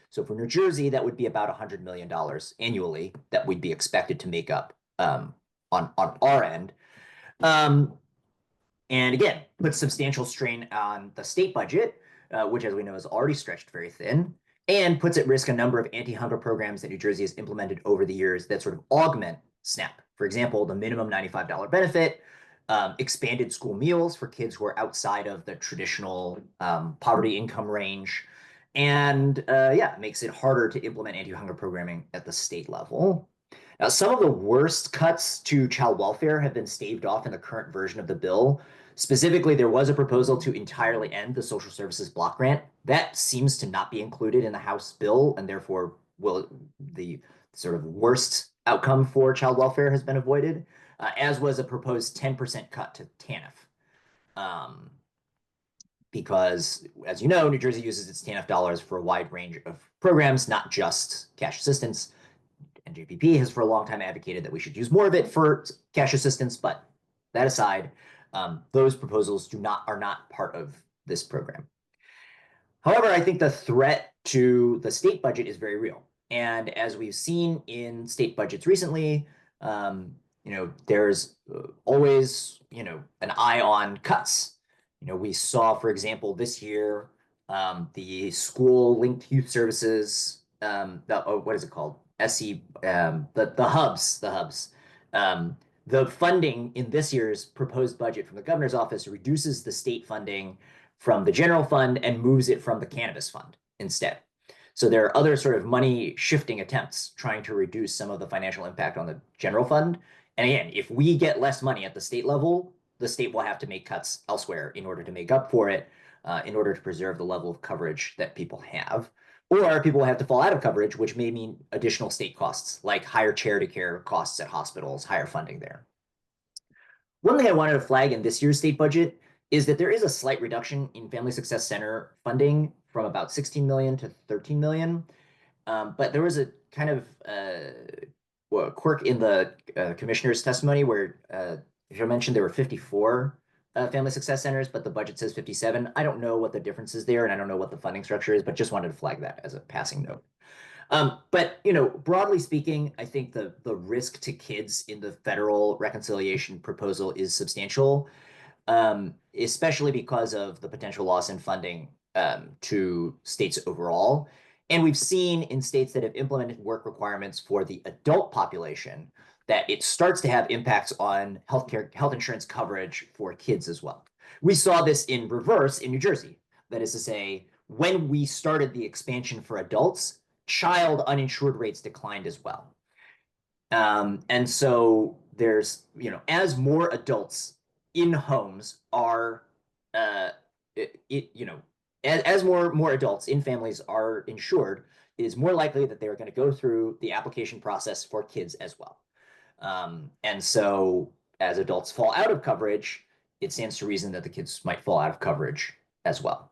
So for New Jersey, that would be about $100 million annually that we'd be expected to make up on our end. And again, puts substantial strain on the state budget, which, as we know, is already stretched very thin, and puts at risk a number of anti-hunger programs that New Jersey has implemented over the years that sort of augment SNAP. For example, the minimum $95 benefit, expanded school meals for kids who are outside of the traditional poverty income range, and makes it harder to implement anti-hunger programming at the state level. Now, some of the worst cuts to child welfare have been staved off in the current version of the bill. Specifically, there was a proposal to entirely end the social services block grant. That seems to not be included in the House bill, and therefore the sort of worst outcome for child welfare has been avoided, as was a proposed 10% cut to TANF. Because, as you know, New Jersey uses its TANF dollars for a wide range of programs, not just cash assistance. NJPP has for a long time advocated that we should use more of it for cash assistance, but that aside, those proposals are not part of this program. However, I think the threat to the state budget is very real. And as we've seen in state budgets recently, there's always, an eye on cuts. We saw, for example, this year, the school-linked youth services, what is it called? The hubs. The funding in this year's proposed budget from the governor's office reduces the state funding from the general fund and moves it from the cannabis fund instead. So there are other sort of money shifting attempts trying to reduce some of the financial impact on the general fund. And again, if we get less money at the state level, the state will have to make cuts elsewhere in order to make up for it, in order to preserve the level of coverage that people have. Or people have to fall out of coverage, which may mean additional state costs, like higher charity care costs at hospitals, higher funding there. One thing I wanted to flag in this year's state budget is that there is a slight reduction in Family Success Center funding from about 16 million to 13 million. But there was a kind of quirk in the commissioner's testimony where you mentioned there were 54 Family Success Centers, but the budget says 57. I don't know what the difference is there, and I don't know what the funding structure is, but just wanted to flag that as a passing note. But broadly speaking, I think the risk to kids in the federal reconciliation proposal is substantial, especially because of the potential loss in funding to states overall. And we've seen in states that have implemented work requirements for the adult population that it starts to have impacts on health insurance coverage for kids as well. We saw this in reverse in New Jersey. That is to say, when we started the expansion for adults, child uninsured rates declined as well. And so there's, as more adults in homes are, as more adults in families are insured, it is more likely that they're going to go through the application process for kids as well. And so as adults fall out of coverage, it stands to reason that the kids might fall out of coverage as well.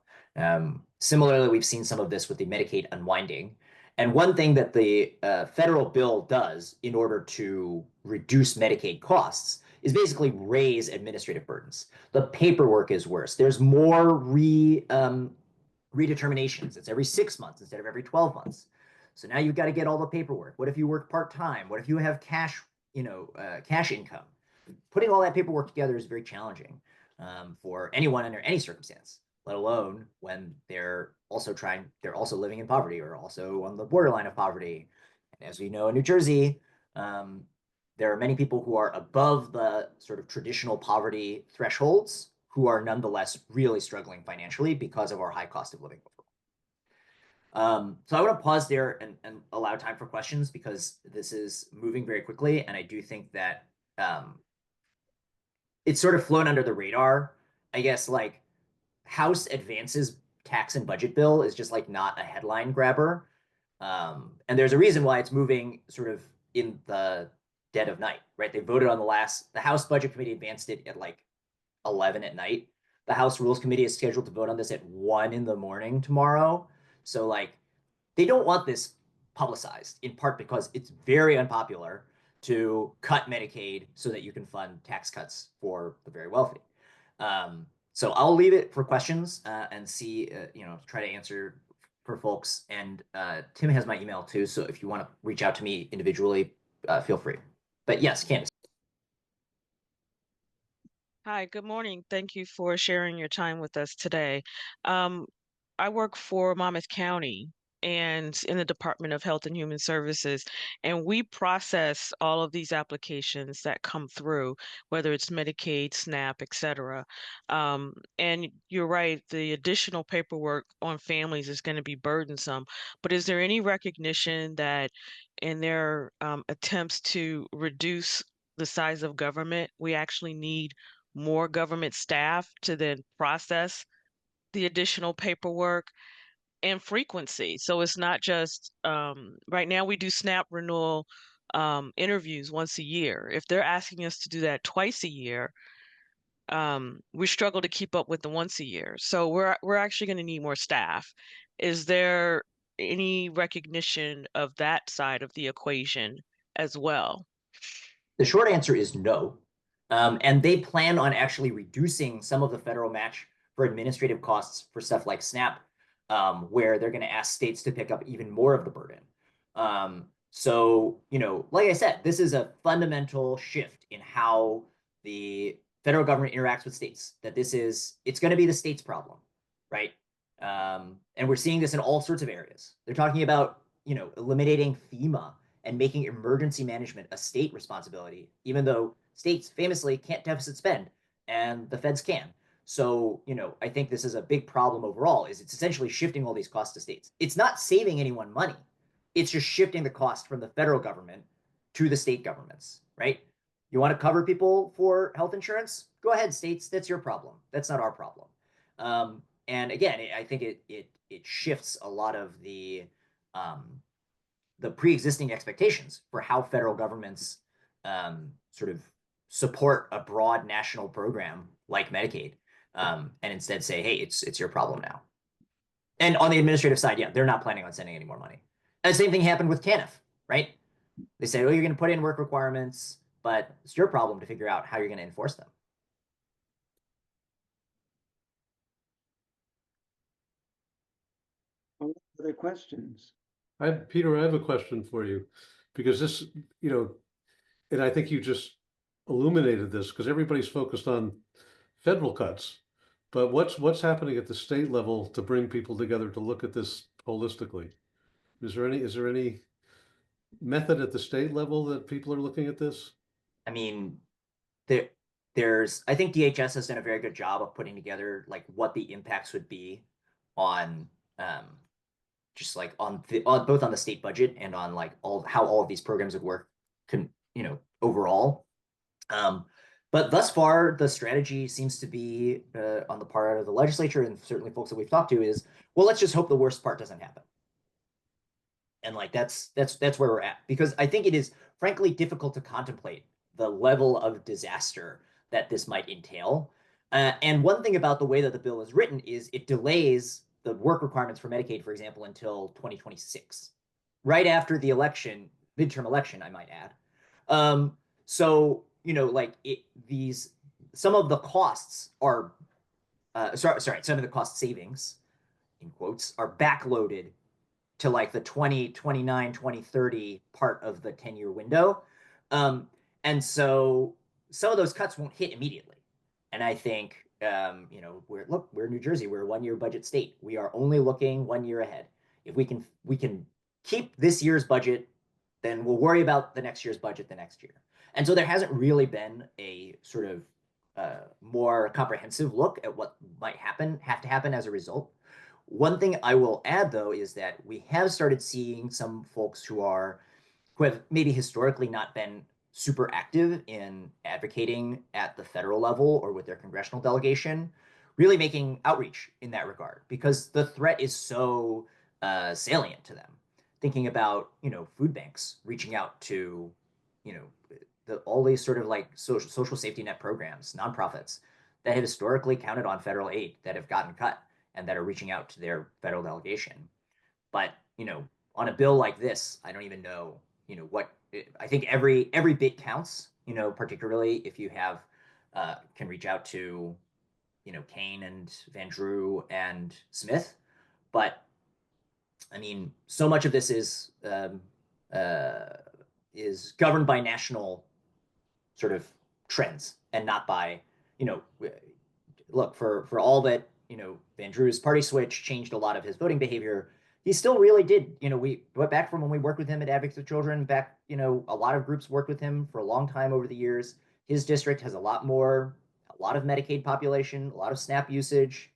Similarly, we've seen some of this with the Medicaid unwinding. And one thing that the federal bill does in order to reduce Medicaid costs is basically raise administrative burdens. The paperwork is worse. There's more redeterminations. It's every 6 months instead of every 12 months. So now you've got to get all the paperwork. What if you work part-time? What if you have cash, cash income? Putting all that paperwork together is very challenging for anyone under any circumstance, let alone when they're also living in poverty or also on the borderline of poverty. And as we know in New Jersey, there are many people who are above the sort of traditional poverty thresholds who are nonetheless really struggling financially because of our high cost of living. So I want to pause there and allow time for questions because this is moving very quickly. And I do think that it's sort of flown under the radar. I guess like House advances tax and budget bill is just like not a headline grabber. And there's a reason why it's moving sort of in the dead of night, right? They voted on the House Budget Committee advanced it at like 11 at night. The House Rules Committee is scheduled to vote on this at 1 in the morning tomorrow. So like they don't want this publicized, in part because it's very unpopular to cut Medicaid so that you can fund tax cuts for the very wealthy. So I'll leave it for questions and see, try to answer for folks. And Tim has my email too. So if you want to reach out to me individually, feel free. But yes, Candace. Hi, good morning. Thank you for sharing your time with us today. I work for Monmouth County and in the Department of Health and Human Services, and we process all of these applications that come through, whether it's Medicaid, SNAP, et cetera. And you're right, the additional paperwork on families is going to be burdensome, but is there any recognition that in their attempts to reduce the size of government, we actually need more government staff to then process the additional paperwork and frequency? So it's not just right now we do SNAP renewal interviews once a year. If they're asking us to do that twice a year, we struggle to keep up with the once a year. So we're actually going to need more staff. Is there any recognition of that side of the equation as well? The short answer is no. And they plan on actually reducing some of the federal match for administrative costs for stuff like SNAP, where they're going to ask states to pick up even more of the burden. So, like I said, this is a fundamental shift in how the federal government interacts with states, that it's going to be the state's problem, right? And we're seeing this in all sorts of areas. They're talking about, eliminating FEMA and making emergency management a state responsibility, even though states famously can't deficit spend and the feds can. So, I think this is a big problem overall, is it's essentially shifting all these costs to states. It's not saving anyone money. It's just shifting the cost from the federal government to the state governments, right? You want to cover people for health insurance? Go ahead, states. That's your problem. That's not our problem. And again, I think it shifts a lot of the pre-existing expectations for how federal governments sort of support a broad national program like Medicaid, and instead say, hey, it's your problem now. And on the administrative side, yeah, they're not planning on sending any more money. And the same thing happened with TANF, right? They say, oh, you're going to put in work requirements, but it's your problem to figure out how you're going to enforce them. Other questions? Peter, I have a question for you, because this, and I think you just illuminated this, because everybody's focused on federal cuts, but what's happening at the state level to bring people together to look at this holistically? Is there any method at the state level that people are looking at this? I mean, I think DHS has done a very good job of putting together like what the impacts would be on just like on both on the state budget and on like how all of these programs would work overall. But thus far, the strategy seems to be on the part of the legislature and certainly folks that we've talked to is, well, let's just hope the worst part doesn't happen. And like that's where we're at, because I think it is frankly difficult to contemplate the level of disaster that this might entail. And one thing about the way that the bill is written is it delays the work requirements for Medicaid, for example, until 2026, right after the election, midterm election, I might add. So, you know, like some of the costs are, some of the cost savings, in quotes, are backloaded to like the 2029, 2030 part of the 10-year window. And so some of those cuts won't hit immediately. And I think, you know, we're New Jersey, we're a 1-year budget state. We are only looking 1 year ahead. If we can keep this year's budget, then we'll worry about the next year's budget the next year. And so there hasn't really been a sort of more comprehensive look at what might have to happen as a result. One thing I will add, though, is that we have started seeing some folks who have maybe historically not been super active in advocating at the federal level or with their congressional delegation, really making outreach in that regard, because the threat is so salient to them. Thinking about, you know, food banks reaching out to, you know, all these sort of like social safety net programs, nonprofits that have historically counted on federal aid that have gotten cut and that are reaching out to their federal delegation. But, you know, on a bill like this, I don't even know, you know, what, I think every bit counts, you know, particularly if you have, can reach out to, you know, Kane and Van Drew and Smith. But I mean, so much of this is governed by national sort of trends and not by, you know, look, for all that, you know, Van Drew's party switch changed a lot of his voting behavior, he still really did, you know, we went back from when we worked with him at Advocates for Children back, you know, a lot of groups worked with him for a long time over the years. His district has a lot of Medicaid population, a lot of SNAP usage,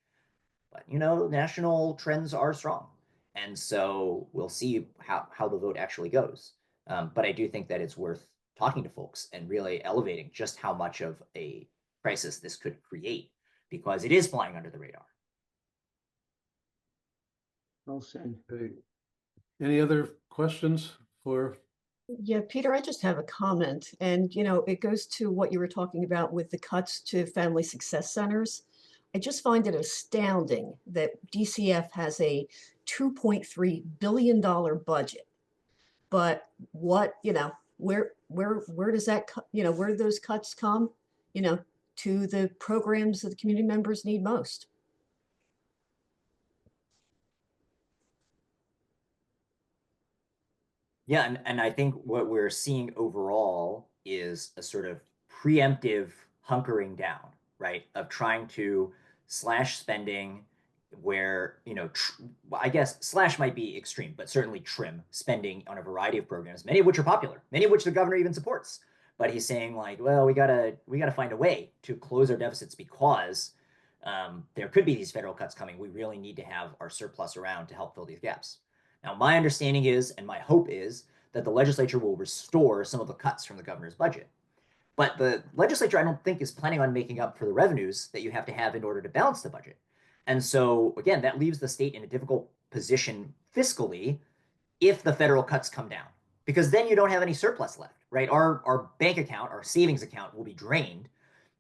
but, you know, national trends are strong. And so we'll see how the vote actually goes. But I do think that it's worth talking to folks and really elevating just how much of a crisis this could create, because it is flying under the radar. Well said. Okay. Any other questions for? Yeah, Peter, I just have a comment, and you know, it goes to what you were talking about with the cuts to family success centers. I just find it astounding that DCF has a $2.3 billion budget, but what, you know, where does that, you know, where do those cuts come, you know, to the programs that the community members need most? Yeah, and I think what we're seeing overall is a sort of preemptive hunkering down, right? Of trying to slash spending where, you know, I guess slash might be extreme, but certainly trim spending on a variety of programs, many of which are popular, many of which the governor even supports. But he's saying like, well, we gotta find a way to close our deficits because there could be these federal cuts coming. We really need to have our surplus around to help fill these gaps. Now, my understanding is, and my hope is, that the legislature will restore some of the cuts from the governor's budget. But the legislature, I don't think, is planning on making up for the revenues that you have to have in order to balance the budget. And so, again, that leaves the state in a difficult position fiscally if the federal cuts come down, because then you don't have any surplus left, right? Our bank account, our savings account will be drained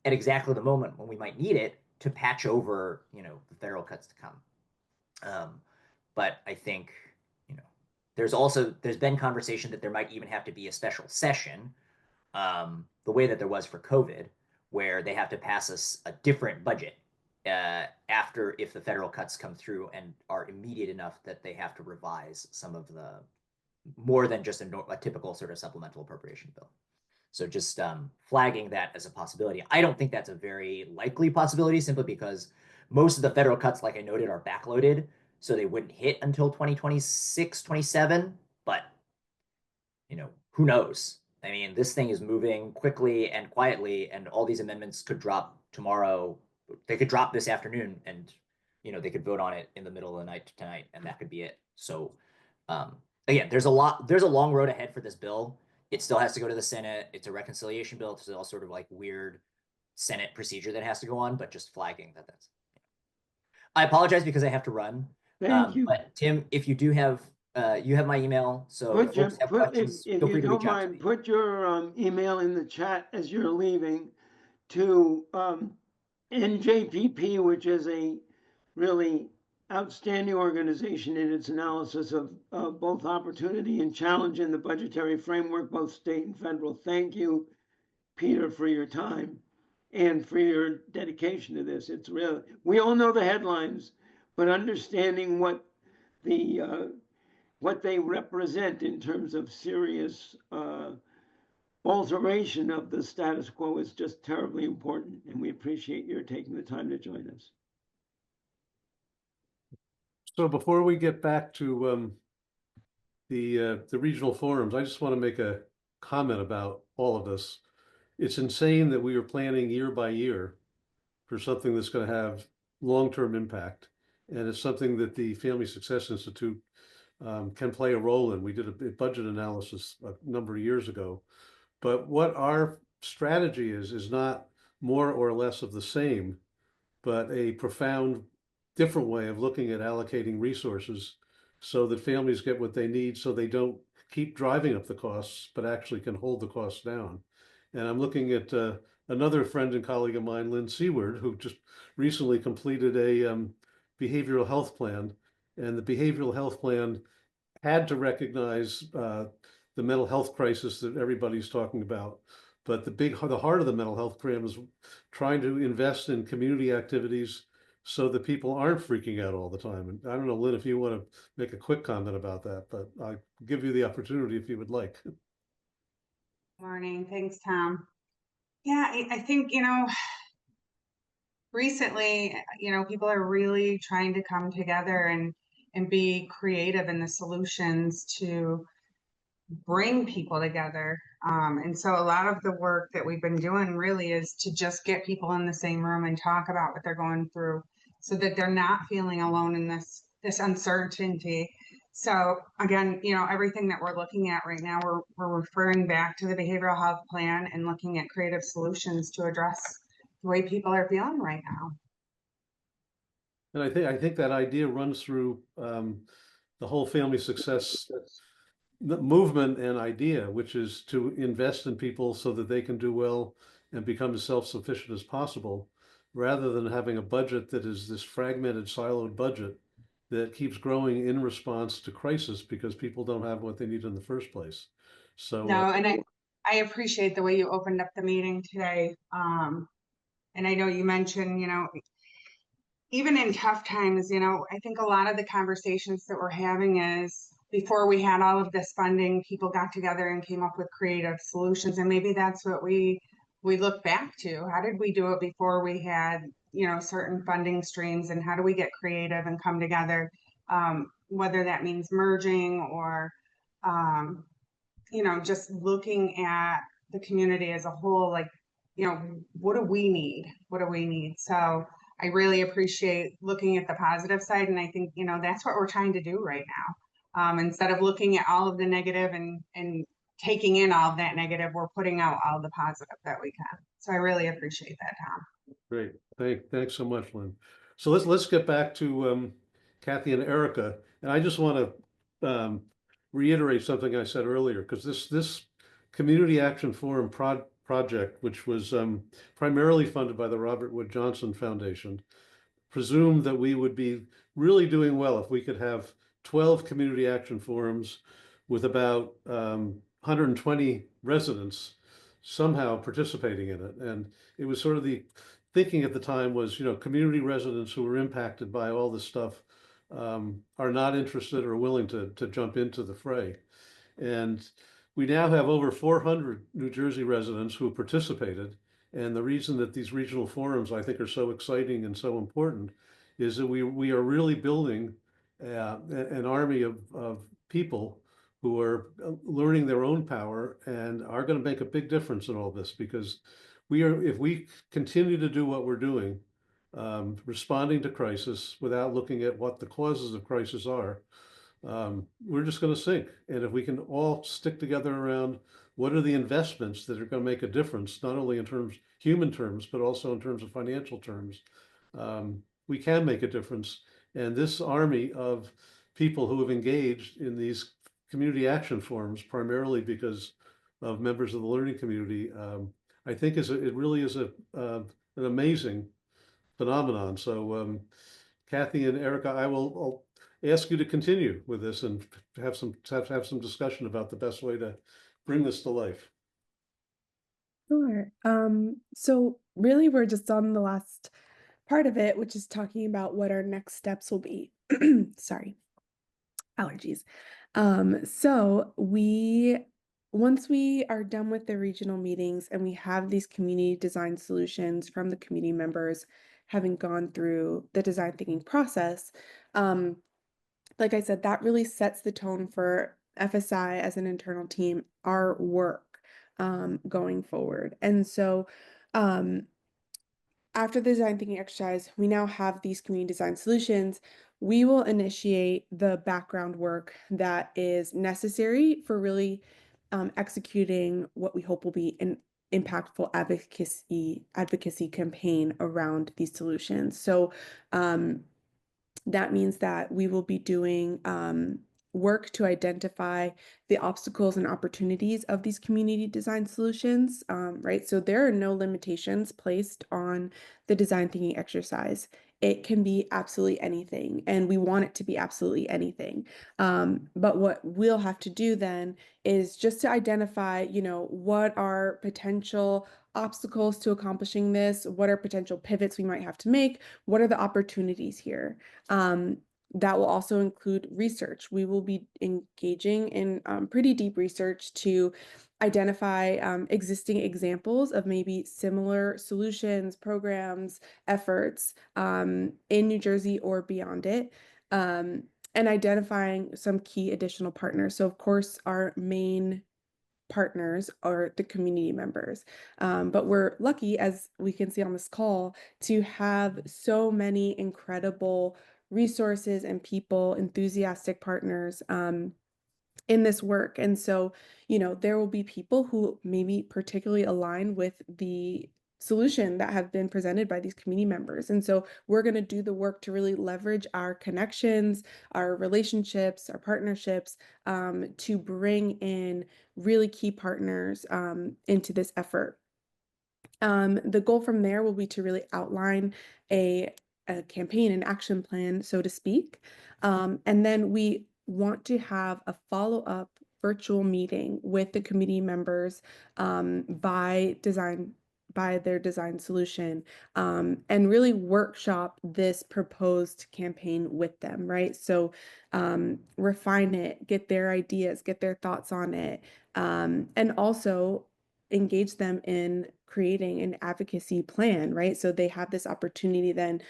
at exactly the moment when we might need it to patch over, you know, the federal cuts to come. But I think, you know, there's been conversation that there might even have to be a special session, the way that there was for COVID, where they have to pass a different budget after, if the federal cuts come through and are immediate enough that they have to revise some of the more than just a typical sort of supplemental appropriation bill. So just flagging that as a possibility. I don't think that's a very likely possibility, simply because most of the federal cuts, like I noted, are backloaded, so they wouldn't hit until 2026, 27. But, you know, who knows? I mean, this thing is moving quickly and quietly, and all these amendments could drop tomorrow. They could drop this afternoon, and, you know, they could vote on it in the middle of the night tonight, and that could be it. So again, there's a long road ahead for this bill. It still has to go to the Senate. It's a reconciliation bill. It's all sort of like weird Senate procedure that has to go on, but just flagging that's. I apologize because I have to run. Thank you. But Tim, if you do have, you have my email, so if folks have questions, if feel free you to don't reach out to mind, me. put your email in the chat as you're leaving to NJPP, which is a really outstanding organization in its analysis of both opportunity and challenge in the budgetary framework, both state and federal. Thank you, Peter, for your time and for your dedication to this. It's really, we all know the headlines, but understanding what they represent in terms of serious alteration of the status quo is just terribly important, and we appreciate your taking the time to join us. So before we get back to the regional forums, I just want to make a comment about all of this. It's insane that we are planning year by year for something that's going to have long-term impact, and it's something that the Family Success Institute can play a role in. We did a budget analysis a number of years ago, but what our strategy is not more or less of the same, but a profound different way of looking at allocating resources so that families get what they need, so they don't keep driving up the costs, but actually can hold the costs down. And I'm looking at another friend and colleague of mine, Lynn Seward, who just recently completed a behavioral health plan. And the behavioral health plan had to recognize the mental health crisis that everybody's talking about. But the heart of the mental health program is trying to invest in community activities so that people aren't freaking out all the time. And I don't know, Lynn, if you want to make a quick comment about that, but I'll give you the opportunity if you would like. Morning. Thanks, Tom. Yeah, I think, recently, people are really trying to come together and be creative in the solutions to bring people together. And so a lot of the work that we've been doing really is to just get people in the same room and talk about what they're going through so that they're not feeling alone in this uncertainty. So again, everything that we're looking at right now, we're referring back to the behavioral health plan and looking at creative solutions to address the way people are feeling right now. And I think that idea runs through the whole family success movement and idea, which is to invest in people so that they can do well and become as self-sufficient as possible, rather than having a budget that is this fragmented, siloed budget that keeps growing in response to crisis because people don't have what they need in the first place. So no, and I appreciate the way you opened up the meeting today. And I know you mentioned, even in tough times, I think a lot of the conversations that we're having is before we had all of this funding, people got together and came up with creative solutions. And maybe that's what we look back to. How did we do it before we had, certain funding streams, and how do we get creative and come together? Whether that means merging or, just looking at the community as a whole, like, what do we need? What do we need? So I really appreciate looking at the positive side. And I think, that's what we're trying to do right now. Instead of looking at all of the negative and taking in all of that negative, we're putting out all the positive that we can. So I really appreciate that, Tom. great. Thanks so much, Lynn. So let's get back to Kathy and Erica. And I just want to reiterate something I said earlier, because this Community Action Forum project, which was primarily funded by the Robert Wood Johnson Foundation, presumed that we would be really doing well if we could have 12 community action forums with about 120 residents somehow participating in it. And it was sort of the thinking at the time was, community residents who were impacted by all this stuff are not interested or willing to jump into the fray. And we now have over 400 New Jersey residents who have participated. And the reason that these regional forums, I think, are so exciting and so important is that we are really building an army of people who are learning their own power and are going to make a big difference in all this, because if we continue to do what we're doing, responding to crisis without looking at what the causes of crisis are, we're just going to sink. And if we can all stick together around what are the investments that are going to make a difference, not only in terms human terms, but also in terms of financial terms, we can make a difference. And this army of people who have engaged in these community action forums, primarily because of members of the learning community, I think it really is an amazing phenomenon. So Kathy and Erica, I'll ask you to continue with this and have some discussion about the best way to bring this to life. Sure. So really we're just on the last part of it, which is talking about what our next steps will be. Sorry, allergies. So once we are done with the regional meetings and we have these community design solutions from the community members having gone through the design thinking process, like I said, that really sets the tone for FSI as an internal team, our work going forward. And so after the design thinking exercise, we now have these community design solutions. We will initiate the background work that is necessary for really executing what we hope will be an impactful advocacy campaign around these solutions. So that means that we will be doing work to identify the obstacles and opportunities of these community design solutions, right? So there are no limitations placed on the design thinking exercise. It can be absolutely anything, and we want it to be absolutely anything. But what we'll have to do then is just to identify, what are potential obstacles to accomplishing this? What are potential pivots we might have to make? What are the opportunities here? That will also include research. We will be engaging in pretty deep research to identify existing examples of maybe similar solutions, programs, efforts in New Jersey or beyond it, and identifying some key additional partners. So of course, our main partners are the community members. But we're lucky, as we can see on this call, to have so many incredible resources and people, enthusiastic partners in this work. And so, there will be people who maybe particularly align with the solution that have been presented by these community members. And so we're going to do the work to really leverage our connections, our relationships, our partnerships, to bring in really key partners into this effort. The goal from there will be to really outline a campaign, an action plan, so to speak. And then we want to have a follow-up virtual meeting with the committee members by their design solution, and really workshop this proposed campaign with them, right? So refine it, get their ideas, get their thoughts on it, and also engage them in creating an advocacy plan, right? So they have this opportunity then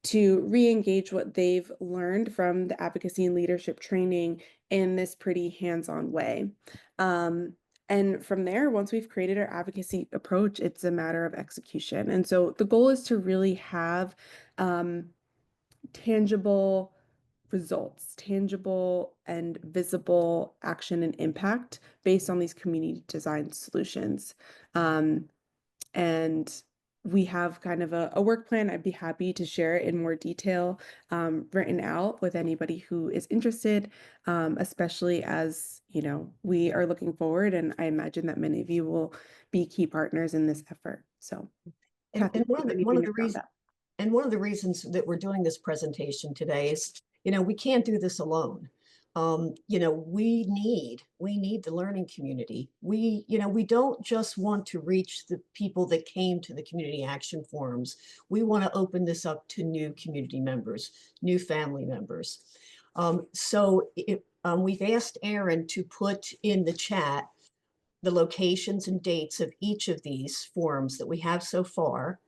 to re-engage what they've learned from the advocacy and leadership training in this pretty hands-on way. And from there, once we've created our advocacy approach, it's a matter of execution. And so the goal is to really have tangible results, tangible and visible action and impact based on these community design solutions. And we have kind of a work plan. I'd be happy to share it in more detail, written out with anybody who is interested, especially as, we are looking forward, and I imagine that many of you will be key partners in this effort. So, And, Kathy, and one of the, one of the anything around reasons, that? and one of the reasons that we're doing this presentation today is, we can't do this alone. We need the learning community. We don't just want to reach the people that came to the community action forums. We want to open this up to new community members, new family members. So we've asked Aaron to put in the chat the locations and dates of each of these forums that we have so far.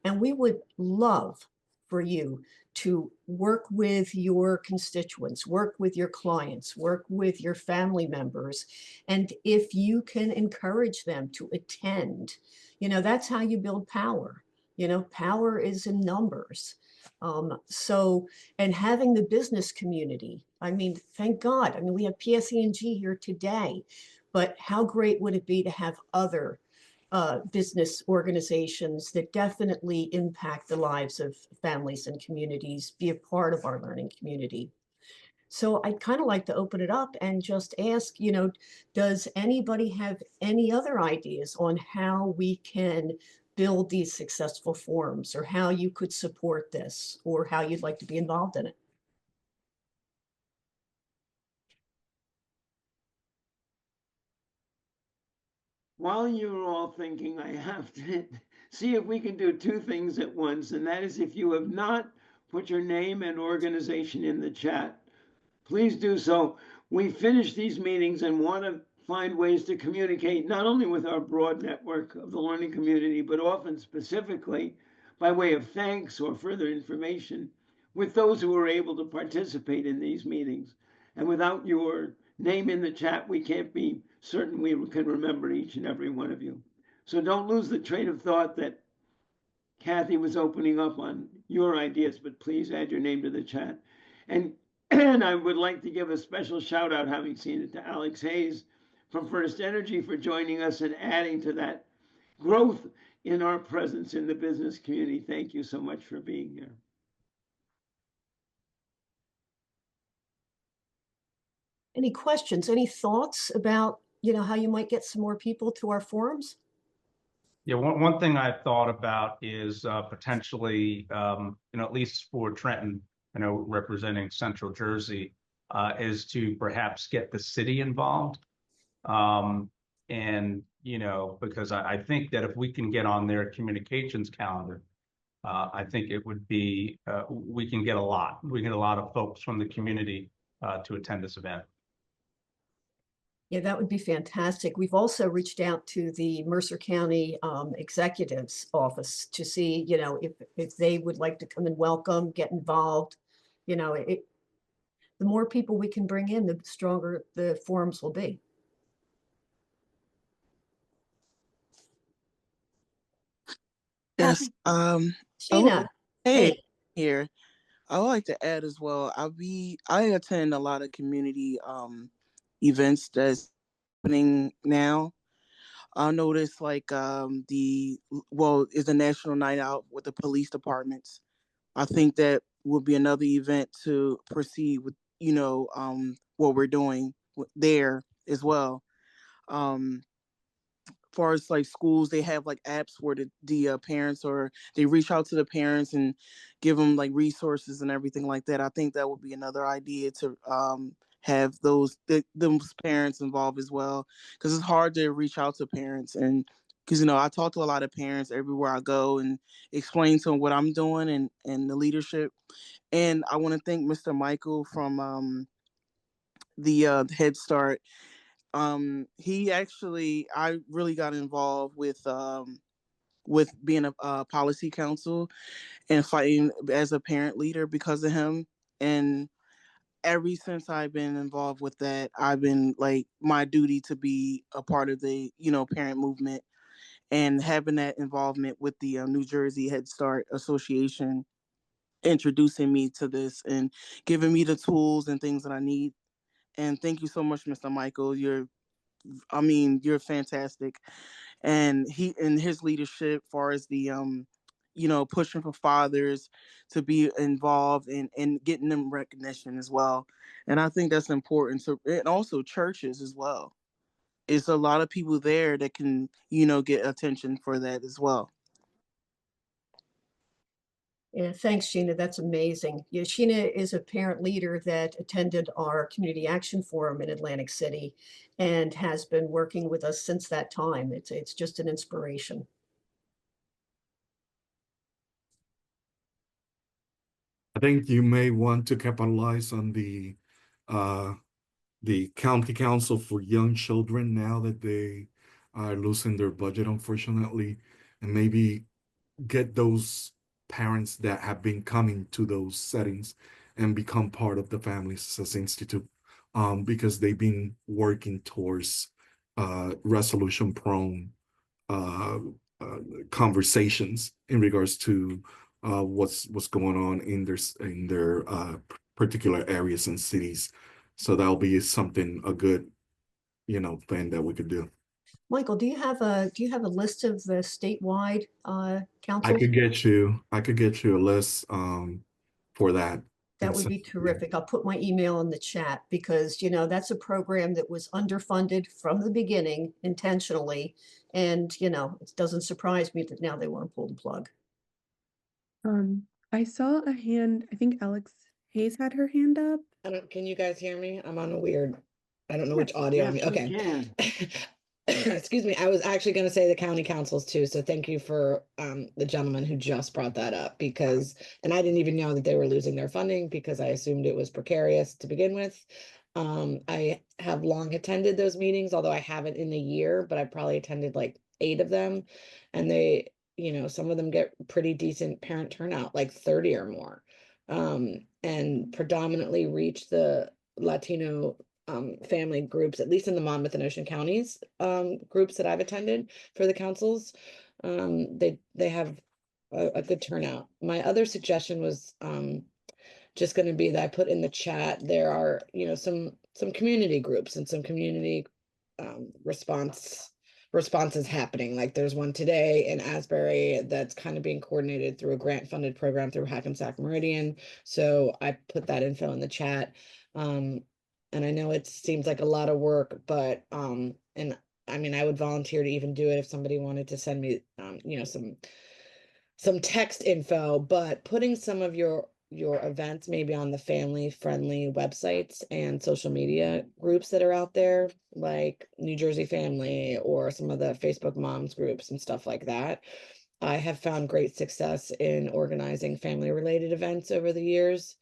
And we would love for you to work with your constituents, work with your clients, work with your family members. And if you can encourage them to attend, that's how you build power. Power is in numbers. And having the business community, thank God. We have PSE&G here today, but how great would it be to have other business organizations that definitely impact the lives of families and communities be a part of our learning community. So I'd kind of like to open it up and just ask, does anybody have any other ideas on how we can build these successful forums, or how you could support this, or how you'd like to be involved in it? While you're all thinking, I have to see if we can do two things at once, and that is if you have not put your name and organization in the chat, please do so. We finish these meetings and want to find ways to communicate not only with our broad network of the learning community, but often specifically by way of thanks or further information with those who are able to participate in these meetings. And without your name in the chat, we can't be certain we can remember each and every one of you. So don't lose the train of thought that Kathy was opening up on your ideas, but please add your name to the chat. And I would like to give a special shout out, having seen it, to Alex Hayes from First Energy for joining us and adding to that growth in our presence in the business community. Thank you so much for being here. Any questions, any thoughts about, how you might get some more people to our forums? Yeah, one thing I thought about is potentially, at least for Trenton, representing Central Jersey, is to perhaps get the city involved. Because I think that if we can get on their communications calendar, I think it would be, we can get a lot. We get a lot of folks from the community to attend this event. Yeah, that would be fantastic. We've also reached out to the Mercer County Executive's Office to see, if they would like to come and welcome, get involved. The more people we can bring in, the stronger the forums will be. Yes. Sheena. Hey, here. I would like to add as well. I attend a lot of community events that's happening now. I noticed like is a national night out with the police departments. I think that would be another event to proceed with, what we're doing there as well. Far as like schools, they have like apps where the parents, or they reach out to the parents and give them like resources and everything like that. I think that would be another idea to have those parents involved as well, because it's hard to reach out to parents. And because I talk to a lot of parents everywhere I go and explain to them what I'm doing and the leadership. And I want to thank Mr. Michael from the Head Start. I really got involved with being a policy council and fighting as a parent leader because of him. And ever since I've been involved with that, I've been like my duty to be a part of the, parent movement, and having that involvement with the New Jersey Head Start Association, introducing me to this and giving me the tools and things that I need. And thank you so much, Mr. Michael. You're fantastic. And his leadership, far as the pushing for fathers to be involved and getting them recognition as well. And I think that's important. And also churches as well. It's a lot of people there that can, get attention for that as well. Yeah, thanks, Sheena. That's amazing. Yeah, Sheena is a parent leader that attended our Community Action Forum in Atlantic City and has been working with us since that time. It's just an inspiration. I think you may want to capitalize on the county council for young children now that they are losing their budget, unfortunately, and maybe get those parents that have been coming to those settings and become part of the Family Success Institute, because they've been working towards resolution-prone conversations in regards to what's going on in their particular areas and cities. So that'll be a good, thing that we could do. Michael, do you have a list of the statewide councils? I could get you a list for that. That would be terrific. I'll put my email in the chat because, you know, that's a program that was underfunded from the beginning intentionally. And, you know, it doesn't surprise me that now they want to pull the plug. I saw a hand, I think Alex Hayes had her hand up. Can you guys hear me? I'm on a weird, I don't know which Yes. audio I'm, Yes, we okay. can. Excuse me, I was actually gonna say the county councils too, so thank you for the gentleman who just brought that up because, and I didn't even know that they were losing their funding because I assumed it was precarious to begin with. I have long attended those meetings, although I haven't in a year, but I probably attended like 8 of them. And they, you know, some of them get pretty decent parent turnout, like 30 or more. And predominantly reach the Latino family groups, at least in the Monmouth and Ocean counties, groups that I've attended for the councils. They have a good turnout. My other suggestion was just going to be that I put in the chat, there are, you know, some community groups and some community responses happening. Like there's one today in Asbury that's kind of being coordinated through a grant funded program through Hackensack Meridian. So I put that info in the chat. And I know it seems like a lot of work, but and I mean, I would volunteer to even do it if somebody wanted to send me you know, some text info, but putting some of your events maybe on the family friendly websites and social media groups that are out there, like New Jersey Family or some of the Facebook moms groups and stuff like that. I have found great success in organizing family related events over the years.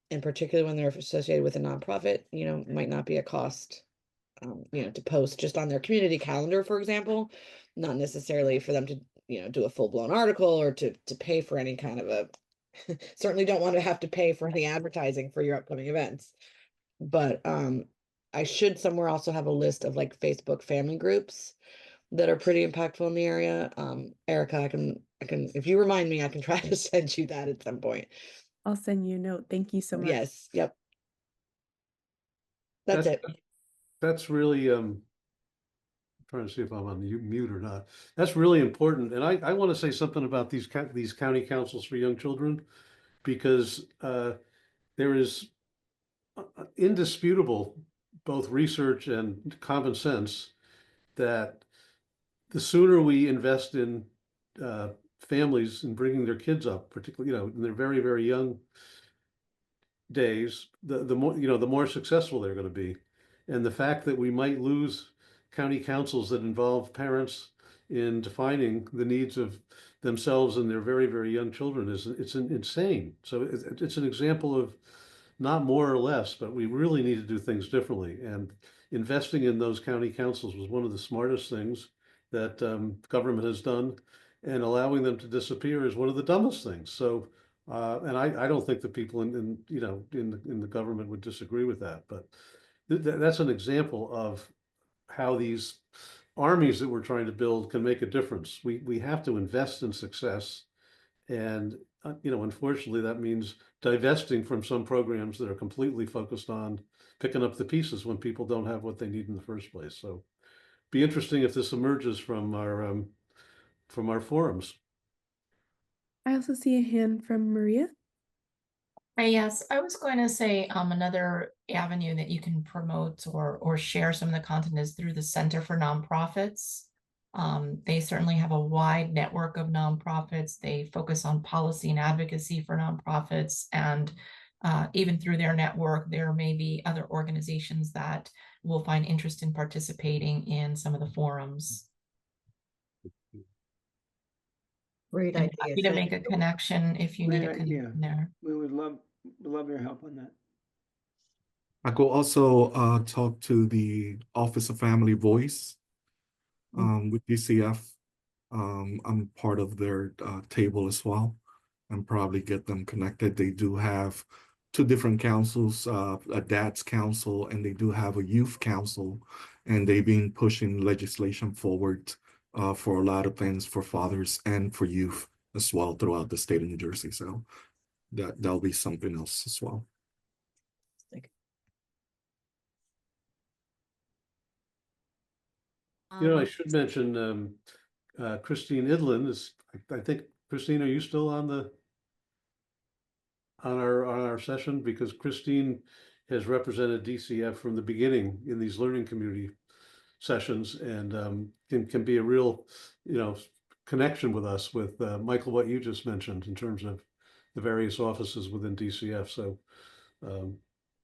In particular when they're associated with a nonprofit, you know, might not be a cost, you know, to post just on their community calendar, for example, not necessarily for them to, you know, do a full blown article or to pay for any kind of a, certainly don't want to have to pay for any advertising for your upcoming events. But I should somewhere also have a list of like Facebook family groups that are pretty impactful in the area. Erica, I can, if you remind me, I can try to send you that at some point. I'll send you a note. Thank you so much. Yes, yep. That's it. That's really, trying to see if I'm on mute or not. That's really important. And I want to say something about these county councils for young children, because there is indisputable, both research and common sense, that the sooner we invest in families and bringing their kids up, particularly, you know, in their very, very young days, the more, you know, the more successful they're going to be. And the fact that we might lose county councils that involve parents in defining the needs of themselves and their very, very young children it's insane. So it's an example of not more or less, but we really need to do things differently. And investing in those county councils was one of the smartest things that government has done, and allowing them to disappear is one of the dumbest things. So, and I don't think the people in you know in the government would disagree with that, but that's an example of how these armies that we're trying to build can make a difference. We have to invest in success, and you know, unfortunately, that means divesting from some programs that are completely focused on picking up the pieces when people don't have what they need in the first place. So, be interesting if this emerges from our forums. I also see a hand from Maria. Yes, I was going to say another avenue that you can promote or share some of the content is through the Center for Nonprofits. They certainly have a wide network of nonprofits. They focus on policy and advocacy for nonprofits, and even through their network, there may be other organizations that will find interest in participating in some of the forums. Great And idea. happy to make a connection if you need a connection there. We would love your help on that. I could also talk to the Office of Family Voice with DCF. I'm part of their table as well, and probably get them connected. They do have 2 different councils, a dad's council, and they do have a youth council, and they've been pushing legislation forward for a lot of things for fathers and for youth as well throughout the state of New Jersey. So that'll be something else as well. You know, I should mention Christine Idlin is, I think, Christine, are you still on the? on our session, because Christine has represented DCF from the beginning in these learning community sessions, and can be a real, connection with us with Michael, what you just mentioned in terms of the various offices within DCF. So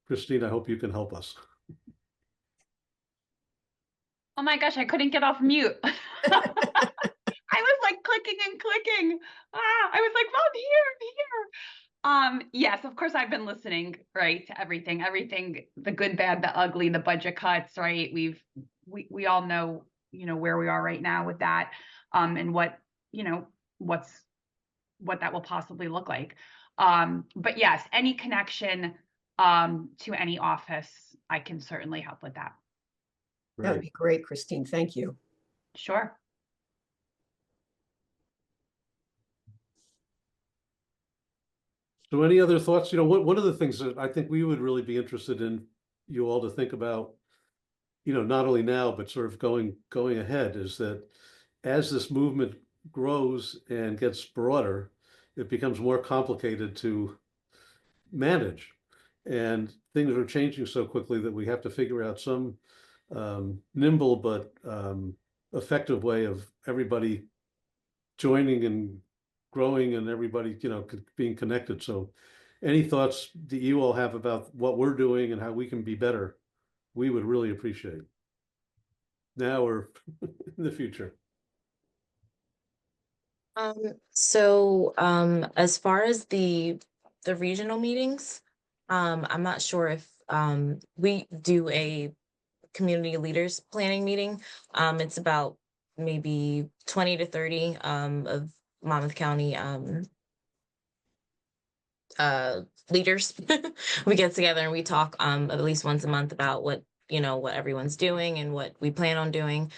Christine, I hope you can help us. Oh my gosh, I couldn't get off mute. I was like clicking and clicking. I was like, well, I'm here. Yes, of course I've been listening, right, to everything, the good, bad, the ugly, the budget cuts, right? We all know, where we are right now with that, and what that will possibly look like. But yes, any connection to any office, I can certainly help with that. That'd be great, Christine. Thank you. Sure. So any other thoughts? One of the things that I think we would really be interested in you all to think about, not only now, but sort of going ahead, is that as this movement grows and gets broader, it becomes more complicated to manage. And things are changing so quickly that we have to figure out some nimble but effective way of everybody joining and growing, and everybody, being connected. So any thoughts that you all have about what we're doing and how we can be better, we would really appreciate now or in the future. As far as the regional meetings, I'm not sure if we do a community leaders planning meeting. It's about maybe 20 to 30 of Monmouth County leaders. We get together and we talk at least once a month about what everyone's doing and what we plan on doing.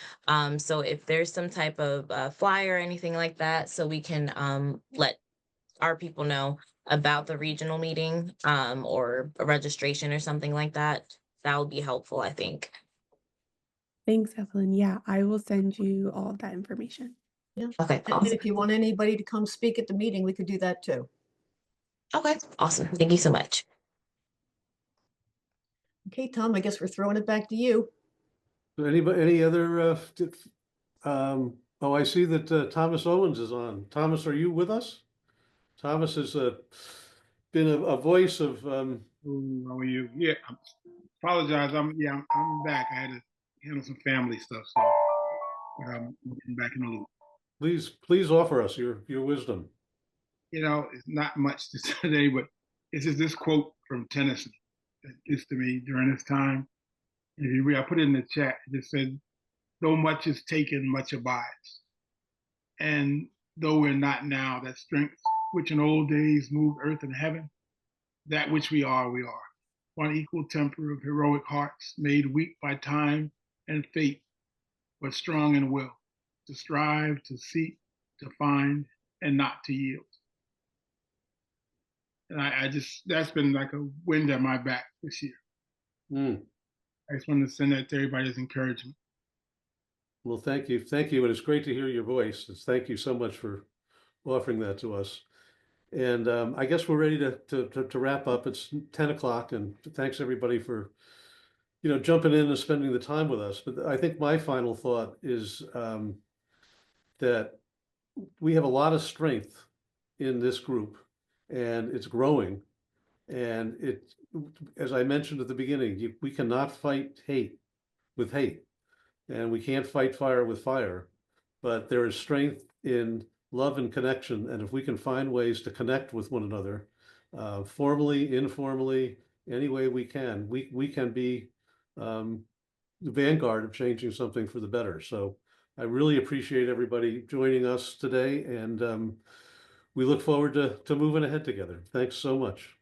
So if there's some type of flyer or anything like that, so we can let our people know about the regional meeting or a registration or something like that, that would be helpful, I think. Thanks, Evelyn. Yeah, I will send you all of that information. Yeah. Okay, And awesome. if you want anybody to come speak at the meeting, we could do that too. Okay, awesome. Thank you so much. Okay, Tom, I guess we're throwing it back to you. Anybody, any other, oh, I see that Thomas Owens is on. Thomas, are you with us? Thomas has been a voice of. How are you? Yeah, apologize. I'm back. I had to handle some family stuff, so I'm back in the loop. Please offer us your wisdom. It's not much today, but it's just this quote from Tennyson that gets to me during this time. If you read, I put it in the chat. It just said, "Though much is taken, much abides. And though we're not now, that strength which in old days moved earth and heaven, that which we are, we are. One equal temper of heroic hearts, made weak by time and fate, but strong in will, to strive, to seek, to find, and not to yield." And I just, that's been like a wind at my back this year. I just wanted to send that to everybody as encouragement. Well, thank you. Thank you. And it's great to hear your voice. Thank you so much for offering that to us. And I guess we're ready to wrap up. It's 10 o'clock, and thanks everybody for, jumping in and spending the time with us. But I think my final thought is that we have a lot of strength in this group, and it's growing. And as I mentioned at the beginning, we cannot fight hate with hate, and we can't fight fire with fire, but there is strength in love and connection. And if we can find ways to connect with one another, formally, informally, any way we can be the vanguard of changing something for the better. So I really appreciate everybody joining us today, and we look forward to moving ahead together. Thanks so much.